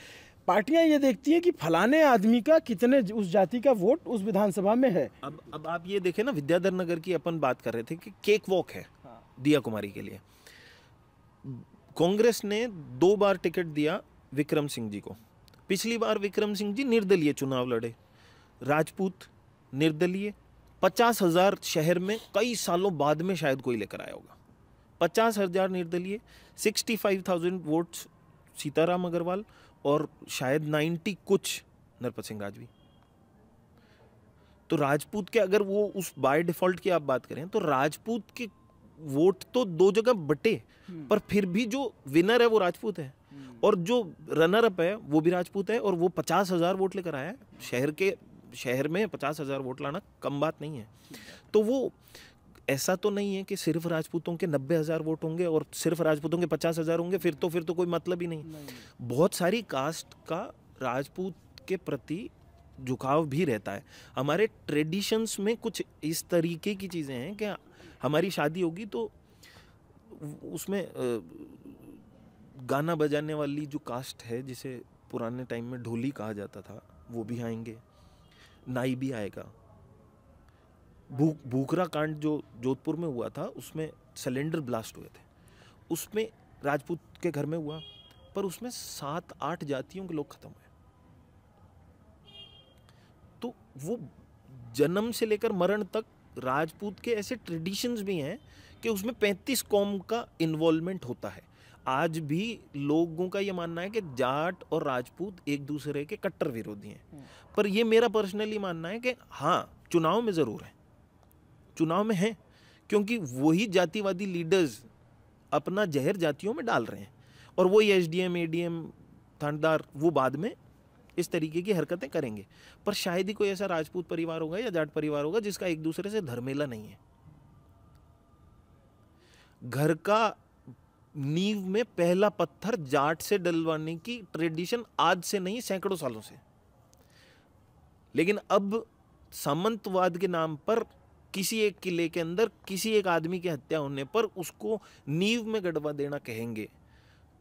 पार्टियां ये देखती हैं कि फलाने आदमी का कितने उस जाति का वोट उस विधानसभा में है। अब आप ये देखें ना, विद्याधर नगर की अपन बात कर रहे थे कि केक वॉक है दिया कुमारी के लिए। कांग्रेस ने 2 बार टिकट दिया विक्रम सिंह जी को। पिछली बार विक्रम सिंह जी निर्दलीय चुनाव लड़े, राजपूत निर्दलीय, 50,000 शहर में कई सालों बाद में शायद कोई लेकर आया होगा। 50,000 निर्दलीय, 65,000 वोट्स सीताराम अग्रवाल, और शायद 90 कुछ नरपत सिंह राजवी। तो राजपूत के अगर वो उस बाय डिफॉल्ट की आप बात करें तो राजपूत के वोट तो 2 जगह बटे, पर फिर भी जो विनर है वो राजपूत है, और जो रनर अप है वो भी राजपूत है, और वो 50,000 वोट लेकर आया है। शहर में 50,000 वोट लाना कम बात नहीं है। तो वो ऐसा तो नहीं है कि सिर्फ राजपूतों के 90,000 वोट होंगे और सिर्फ राजपूतों के 50,000 होंगे, फिर तो कोई मतलब ही नहीं। बहुत सारी कास्ट का राजपूत के प्रति झुकाव भी रहता है। हमारे ट्रेडिशंस में कुछ इस तरीके की चीज़ें हैं कि हमारी शादी होगी तो उसमें गाना बजाने वाली जो कास्ट है, जिसे पुराने टाइम में ढोली कहा जाता था, वो भी आएंगे, नाई भी आएगा। भूखरा कांड जो जोधपुर में हुआ था, उसमें सिलेंडर ब्लास्ट हुए थे, उसमें राजपूत के घर में हुआ, पर उसमें 7-8 जातियों के लोग खत्म हुए। तो वो जन्म से लेकर मरण तक राजपूत के ऐसे ट्रेडिशंस भी हैं कि उसमें 35 कौम का इन्वॉल्वमेंट होता है। आज भी लोगों का ये मानना है कि जाट और राजपूत एक दूसरे के कट्टर विरोधी हैं, पर ये मेरा पर्सनली मानना है कि हाँ, चुनाव में ज़रूर है, चुनाव में है, क्योंकि वही जातिवादी लीडर्स अपना जहर जातियों में डाल रहे हैं, और वही एसडीएम, एडीएम, थानेदार वो बाद में इस तरीके की हरकतें करेंगे। पर शायद ही कोई ऐसा राजपूत परिवार होगा या जाट परिवार होगा जिसका एक दूसरे से धर्मेला नहीं है। घर का नींव में पहला पत्थर जाट से डलवाने की ट्रेडिशन आज से नहीं, सैकड़ों सालों से। लेकिन अब सामंतवाद के नाम पर किसी एक किले के अंदर किसी एक आदमी की हत्या होने पर उसको नींव में गड़वा देना कहेंगे,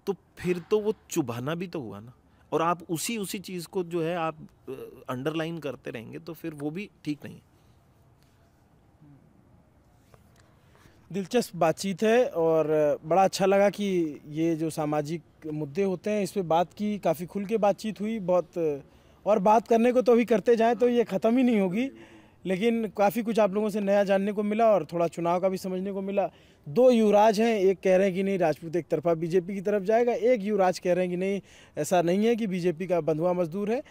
तो फिर तो वो चुभाना भी तो हुआ ना। और आप उसी चीज़ को जो है आप अंडरलाइन करते रहेंगे तो फिर वो भी ठीक नहीं है। दिलचस्प बातचीत है, और बड़ा अच्छा लगा कि ये जो सामाजिक मुद्दे होते हैं इस पे बात की, काफ़ी खुल के बातचीत हुई। बहुत और बात करने को तो अभी करते जाएं तो ये ख़त्म ही नहीं होगी, लेकिन काफ़ी कुछ आप लोगों से नया जानने को मिला और थोड़ा चुनाव का भी समझने को मिला। 2 युवराज हैं, एक कह रहे हैं कि नहीं राजपूत एक तरफा बीजेपी की तरफ जाएगा, एक युवराज कह रहे हैं कि नहीं, ऐसा नहीं है कि बीजेपी का बंधुआ मजदूर है।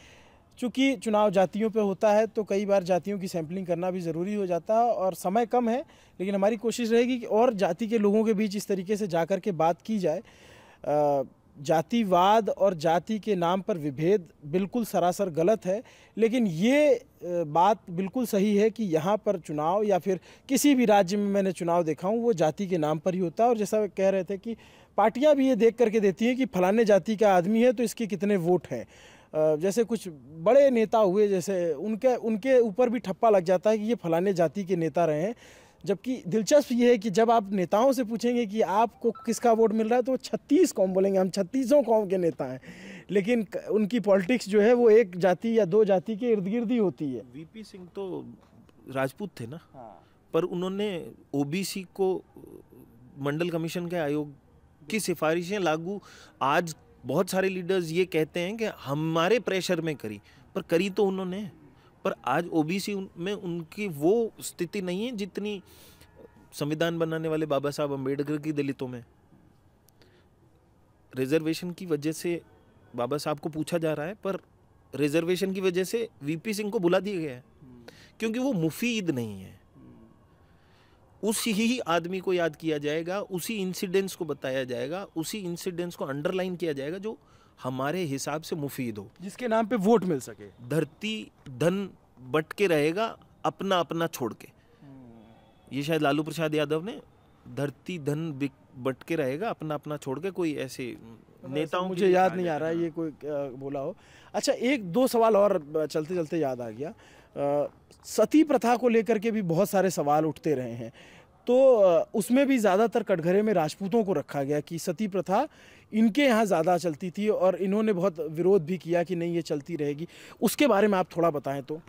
चूँकि चुनाव जातियों पे होता है तो कई बार जातियों की सैंपलिंग करना भी ज़रूरी हो जाता है, और समय कम है, लेकिन हमारी कोशिश रहेगी कि और जाति के लोगों के बीच इस तरीके से जाकर के बात की जाए। जातिवाद और जाति के नाम पर विभेद बिल्कुल सरासर गलत है, लेकिन ये बात बिल्कुल सही है कि यहाँ पर चुनाव या फिर किसी भी राज्य में मैंने चुनाव देखा हूँ वो जाति के नाम पर ही होता है। और जैसा कह रहे थे कि पार्टियाँ भी ये देख करके देती हैं कि फलाने जाति का आदमी है तो इसके कितने वोट हैं। जैसे कुछ बड़े नेता हुए, जैसे उनके ऊपर भी ठप्पा लग जाता है कि ये फलाने जाति के नेता रहे हैं, जबकि दिलचस्प ये है कि जब आप नेताओं से पूछेंगे कि आपको किसका वोट मिल रहा है तो 36 कौम बोलेंगे, हम 36 कौम के नेता हैं, लेकिन उनकी पॉलिटिक्स जो है वो एक जाति या 2 जाति के इर्द गिर्द ही होती है। वीपी सिंह तो राजपूत थे ना, पर उन्होंने ओबीसी को मंडल कमीशन के आयोग की सिफारिशें लागू, आज बहुत सारे लीडर्स ये कहते हैं कि हमारे प्रेशर में करी, पर करी तो उन्होंने, पर आज ओबीसी में उनकी वो स्थिति नहीं है जितनी संविधान बनाने वाले बाबा साहब अम्बेडकर की दलितों में। रिजर्वेशन की वजह से बाबा साहब को पूछा जा रहा है, पर रिजर्वेशन की वजह से वीपी सिंह को बुला दिया गया है, क्योंकि वो मुफीद नहीं है। उसी ही आदमी को याद किया जाएगा, उसी इंसिडेंट्स को बताया जाएगा, उसी इंसिडेंट्स को अंडरलाइन किया जाएगा जो हमारे हिसाब से मुफीद हो, जिसके नाम पे वोट मिल सके। धरती धन बट के रहेगा अपना अपना छोड़ के, ये शायद लालू प्रसाद यादव ने धरती धन बट के रहेगा अपना अपना छोड़ के, कोई ऐसे नेताओं मुझे याद नहीं आ रहा है ये कोई बोला हो। अच्छा, एक दो सवाल और चलते चलते याद आ गया। सती प्रथा को लेकर के भी बहुत सारे सवाल उठते रहे हैं, तो उसमें भी ज़्यादातर कटघरे में राजपूतों को रखा गया कि सती प्रथा इनके यहाँ ज़्यादा चलती थी और इन्होंने बहुत विरोध भी किया कि नहीं ये चलती रहेगी। उसके बारे में आप थोड़ा बताएं तो।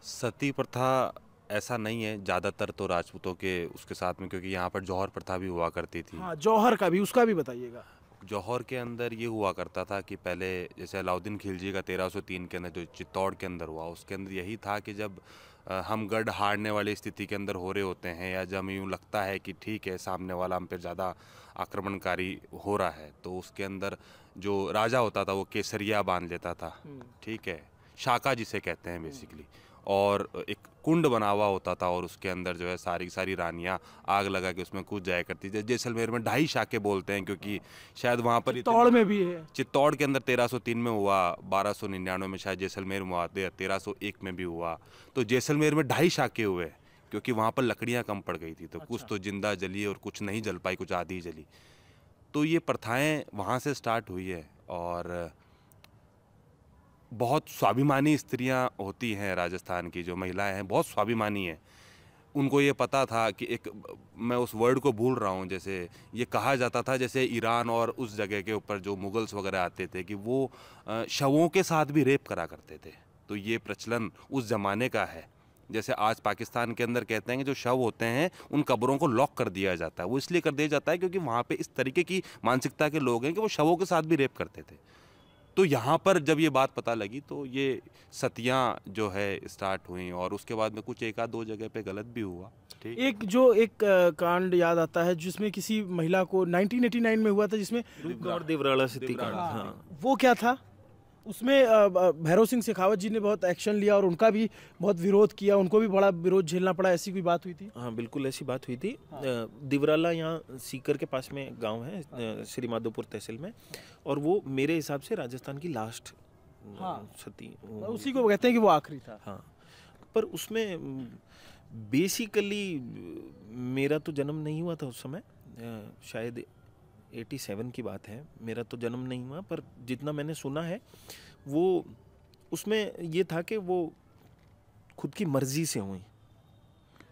सती प्रथा ऐसा नहीं है, ज़्यादातर तो राजपूतों के उसके साथ में, क्योंकि यहाँ पर जौहर प्रथा भी हुआ करती थी। हाँ, जौहर का भी, उसका भी बताइएगा। जौहर के अंदर ये हुआ करता था कि पहले जैसे अलाउद्दीन खिलजी का 1303 के अंदर जो चित्तौड़ के अंदर हुआ, उसके अंदर यही था कि जब हम गढ़ हारने वाली स्थिति के अंदर हो रहे होते हैं, या जब यूँ लगता है कि ठीक है सामने वाला हम पे ज़्यादा आक्रमणकारी हो रहा है, तो उसके अंदर जो राजा होता था वो केसरिया बांध लेता था, ठीक है, शाका जिसे कहते हैं बेसिकली, और एक कुंड बना हुआ होता था और उसके अंदर जो है सारी सारी रानियां आग लगा के उसमें कूद जाया करती थी। जैसलमेर में 2.5 शाके बोलते हैं, क्योंकि शायद वहाँ पर चित्तौड़ में भी है। चित्तौड़ के अंदर 1303 में हुआ, 1299 में शायद जैसलमेर में हुआ, 1301 में भी हुआ। तो जैसलमेर में 2.5 शाके हुए, क्योंकि वहाँ पर लकड़ियाँ कम पड़ गई थी, तो कुछ तो जिंदा जली और कुछ नहीं जल पाई, कुछ आधी जली। तो ये प्रथाएँ वहाँ से स्टार्ट हुई है। और बहुत स्वाभिमानी स्त्रियां होती हैं राजस्थान की, जो महिलाएं हैं बहुत स्वाभिमानी हैं। उनको ये पता था कि एक, मैं उस वर्ड को भूल रहा हूँ, जैसे ये कहा जाता था जैसे ईरान और उस जगह के ऊपर जो मुगल्स वगैरह आते थे कि वो शवों के साथ भी रेप करा करते थे। तो ये प्रचलन उस ज़माने का है। जैसे आज पाकिस्तान के अंदर कहते हैं कि जो शव होते हैं उन कब्रों को लॉक कर दिया जाता है। वो इसलिए कर दिया जाता है क्योंकि वहाँ पे इस तरीके की मानसिकता के लोग हैं कि वो शवों के साथ भी रेप करते थे। तो यहाँ पर जब ये बात पता लगी तो ये सतियाँ जो है स्टार्ट हुई, और उसके बाद में कुछ 1-2 जगह पे गलत भी हुआ। ठीक, एक कांड याद आता है जिसमें किसी महिला को 1989 में हुआ था, जिसमें देवराला सती कांड। हाँ, वो क्या था? उसमें भैरव सिंह शेखावत जी ने बहुत एक्शन लिया और उनका भी बहुत विरोध किया, उनको भी बड़ा विरोध झेलना पड़ा, ऐसी कोई बात हुई थी? हाँ, बिल्कुल ऐसी बात हुई थी। दिवराला यहाँ सीकर के पास में गांव है, श्री माधोपुर तहसील में, और वो मेरे हिसाब से राजस्थान की लास्ट सती, उसी को कहते हैं कि वो आखिरी था। हाँ, पर उसमें बेसिकली मेरा तो जन्म नहीं हुआ था उस समय, शायद 87 की बात है, मेरा तो जन्म नहीं हुआ, पर जितना मैंने सुना है वो उसमें ये था कि वो खुद की मर्जी से हुई।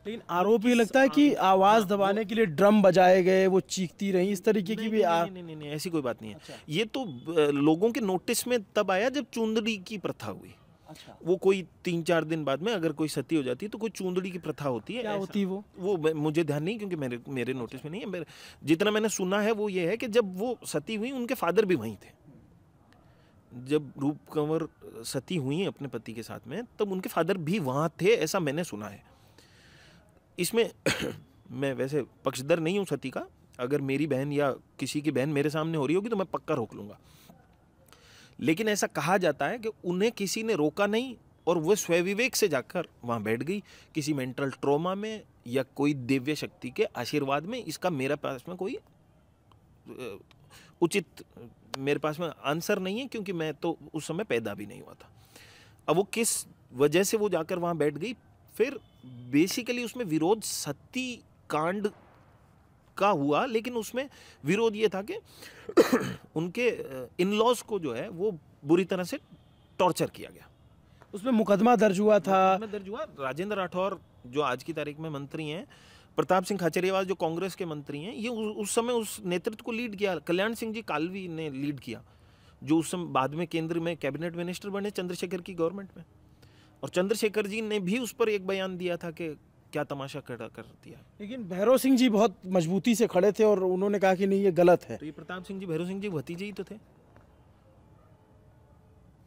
लेकिन आरोप ये लगता है कि आवाज दबाने के लिए ड्रम बजाए गए, वो चीखती रही, इस तरीके की भी नहीं, ऐसी कोई बात नहीं है। अच्छा। ये तो लोगों के नोटिस में तब आया जब चूंदड़ी की प्रथा हुई। अच्छा। वो कोई 3-4 दिन बाद में अगर कोई सती हो जाती है तो कोई चूंदड़ी की प्रथा होती है। क्या होती है वो मुझे ध्यान नहीं, क्योंकि मेरे नोटिस में नहीं है। जितना मैंने सुना है वो ये है कि जब वो सती हुई उनके फादर भी वहीं थे। जब रूप कंवर सती हुई अपने पति के साथ में, तब उनके फादर भी वहाँ थे, ऐसा मैंने सुना है। इसमें मैं वैसे पक्षधर नहीं हूँ सती का, अगर मेरी बहन या किसी की बहन मेरे सामने हो रही होगी तो मैं पक्का रोक लूँगा, लेकिन ऐसा कहा जाता है कि उन्हें किसी ने रोका नहीं और वो स्वविवेक से जाकर वहाँ बैठ गई, किसी मेंटल ट्रॉमा में या कोई दिव्य शक्ति के आशीर्वाद में। इसका मेरे पास में कोई उचित मेरे पास में आंसर नहीं है, क्योंकि मैं तो उस समय पैदा भी नहीं हुआ था। अब वो किस वजह से वो जाकर वहाँ बैठ गई, फिर बेसिकली उसमें विरोध सती कांड का हुआ, लेकिन उसमें विरोध ये था कि उनके इन-लॉज को जो है वो बुरी तरह से टॉर्चर किया गया। उसमें मुकदमा दर्ज हुआ था। राजेंद्र राठौर जो आज की तारीख में मंत्री हैं, प्रताप सिंह खाचरियावास जो कांग्रेस के मंत्री हैं, ये उस समय उस नेतृत्व को लीड किया। कल्याण सिंह जी कालवी ने लीड किया, जो उस समय बाद में केंद्र में कैबिनेट मिनिस्टर बने चंद्रशेखर की गवर्नमेंट में। और चंद्रशेखर जी ने भी उस पर एक बयान दिया था कि क्या तमाशा खड़ा कर दिया। लेकिन भैरव सिंह जी बहुत मजबूती से खड़े थे और उन्होंने कहा कि नहीं ये गलत है। तो ये प्रताप सिंह जी, भैरव सिंह जी भतीजे ही तो थे।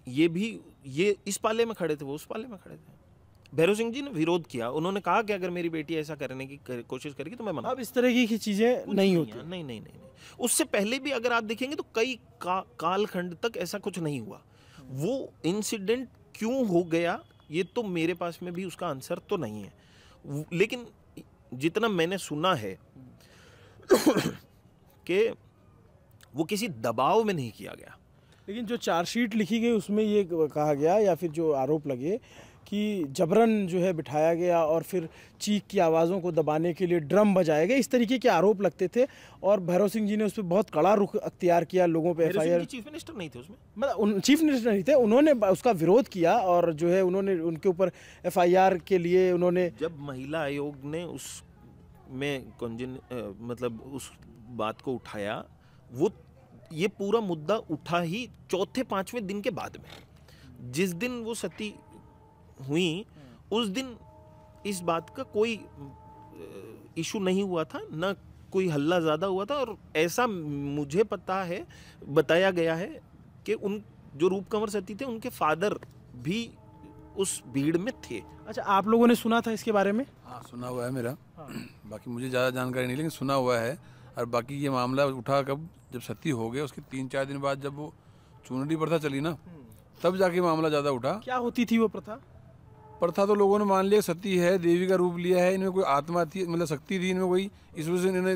ये भी, ये इस पाले में खड़े थे, वो उस पाले में खड़े थे। भैरव सिंह जी ने विरोध किया, उन्होंने कहा कि अगर मेरी बेटी ऐसा करने की कोशिश करेगी तो मैं मना। अब इस तरह की चीजें नहीं होती। नहीं नहीं नहीं, उससे पहले भी अगर आप देखेंगे तो कई कालखंड तक ऐसा कुछ नहीं हुआ। वो इंसिडेंट क्यों हो गया ये तो मेरे पास में भी उसका आंसर तो नहीं है, लेकिन जितना मैंने सुना है कि वो किसी दबाव में नहीं किया गया। लेकिन जो चार्जशीट लिखी गई उसमें ये कहा गया या फिर जो आरोप लगे कि जबरन जो है बिठाया गया और फिर चीख की आवाज़ों को दबाने के लिए ड्रम बजाए गए, इस तरीके के आरोप लगते थे। और भैरव सिंह जी ने उस पर बहुत कड़ा रुख अख्तियार किया, लोगों पे FIR। चीफ मिनिस्टर नहीं थे उसमें, मतलब चीफ मिनिस्टर नहीं थे, उन्होंने उसका विरोध किया और जो है उन्होंने उनके ऊपर FIR के लिए उन्होंने, जब महिला आयोग ने उस में मतलब उस बात को उठाया, वो ये पूरा मुद्दा उठा ही 4-5वें दिन के बाद में। जिस दिन वो सती हुई उस दिन इस बात का कोई इशू नहीं हुआ था, ना कोई हल्ला ज़्यादा हुआ था। और ऐसा मुझे पता है, बताया गया है कि उन जो रूप कंवर सती थे उनके फादर भी उस भीड़ में थे। अच्छा, आप लोगों ने सुना था इसके बारे में? हाँ, सुना हुआ है मेरा। बाकी मुझे ज़्यादा जानकारी नहीं, लेकिन सुना हुआ है। और बाकी ये मामला उठा कब, जब सती हो गए उसके 3-4 दिन बाद जब वो चुनरी प्रथा चली ना, तब जाके मामला ज़्यादा उठा। क्या होती थी वो प्रथा? प्रथा तो लोगों ने मान लिया सती है, देवी का रूप लिया है, इनमें कोई आत्मा थी, मतलब शक्ति थी इनमें कोई, इस वजह से इन्होंने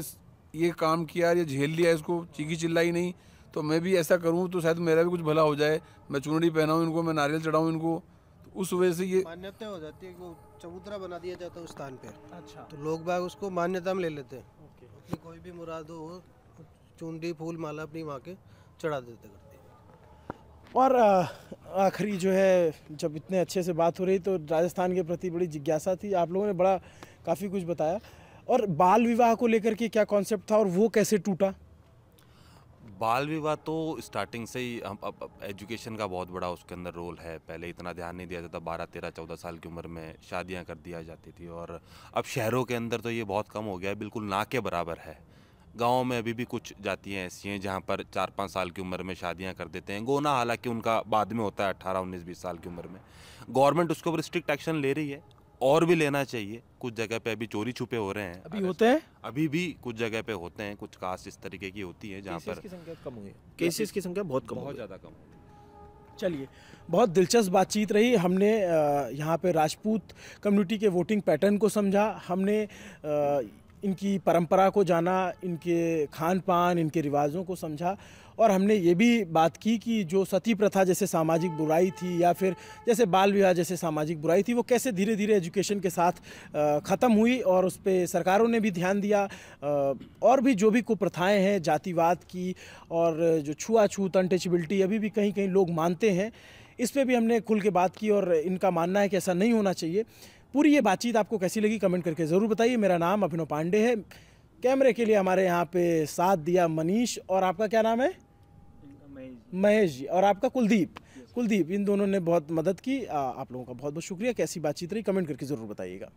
ये काम किया, ये झेल लिया, इसको चीखी चिल्लाई नहीं। तो मैं भी ऐसा करूँ तो शायद मेरा भी कुछ भला हो जाए, मैं चुनरी पहनाऊँ इनको, मैं नारियल चढ़ाऊँ इनको, तो उस वजह से ये मान्यता हो जाती है कि वो चबूतरा बना दिया जाता है उस स्थान पे। अच्छा, तो लोग बाग उसको मान्यता में ले लेते हैं। अपनी कोई भी मुराद हो, चुनरी फूल माला अपनी माँ के चढ़ा देते करते। और आखिरी जो है, जब इतने अच्छे से बात हो रही तो राजस्थान के प्रति बड़ी जिज्ञासा थी, आप लोगों ने बड़ा काफ़ी कुछ बताया। और बाल विवाह को लेकर के क्या कॉन्सेप्ट था और वो कैसे टूटा? बाल विवाह तो स्टार्टिंग से ही अब एजुकेशन का बहुत बड़ा उसके अंदर रोल है। पहले इतना ध्यान नहीं दिया जाता, 12, 13, 14 साल की उम्र में शादियां कर दिया जाती थी, और अब शहरों के अंदर तो ये बहुत कम हो गया है, बिल्कुल ना के बराबर है। गाँव में अभी भी कुछ जातियाँ ऐसी हैं जहाँ पर 4-5 साल की उम्र में शादियाँ कर देते हैं। गोना हालांकि उनका बाद में होता है 18, 19, 20 साल की उम्र में। गवर्नमेंट उसके ऊपर स्ट्रिक्ट एक्शन ले रही है, और भी लेना चाहिए। कुछ जगह पे अभी चोरी छुपे हो रहे हैं, अभी होते हैं, अभी भी कुछ जगह पे होते हैं। कुछ कास्ट इस तरीके की होती है जहाँ पर की संख्या कम हुई है, केसेस की संख्या बहुत कम, बहुत ज़्यादा कम। चलिए, बहुत दिलचस्प बातचीत रही। हमने यहाँ पे राजपूत कम्युनिटी के वोटिंग पैटर्न को समझा, हमने इनकी परंपरा को जाना, इनके खान पान, इनके रिवाजों को समझा, और हमने ये भी बात की कि जो सती प्रथा जैसे सामाजिक बुराई थी या फिर जैसे बाल विवाह जैसे सामाजिक बुराई थी, वो कैसे धीरे धीरे एजुकेशन के साथ ख़त्म हुई और उस पर सरकारों ने भी ध्यान दिया। और भी जो भी कुप्रथाएं हैं जातिवाद की और जो छुआछूत, अनटचेबिलिटी अभी भी कहीं कहीं लोग मानते हैं, इस पर भी हमने खुल के बात की और इनका मानना है कि ऐसा नहीं होना चाहिए। पूरी ये बातचीत आपको कैसी लगी कमेंट करके ज़रूर बताइए। मेरा नाम अभिनव पांडे है। कैमरे के लिए हमारे यहाँ पे साथ दिया मनीष, और आपका क्या नाम है? महेश जी। और आपका कुलदीप। इन दोनों ने बहुत मदद की। आप लोगों का बहुत बहुत शुक्रिया। कैसी बातचीत रही कमेंट करके ज़रूर बताइएगा।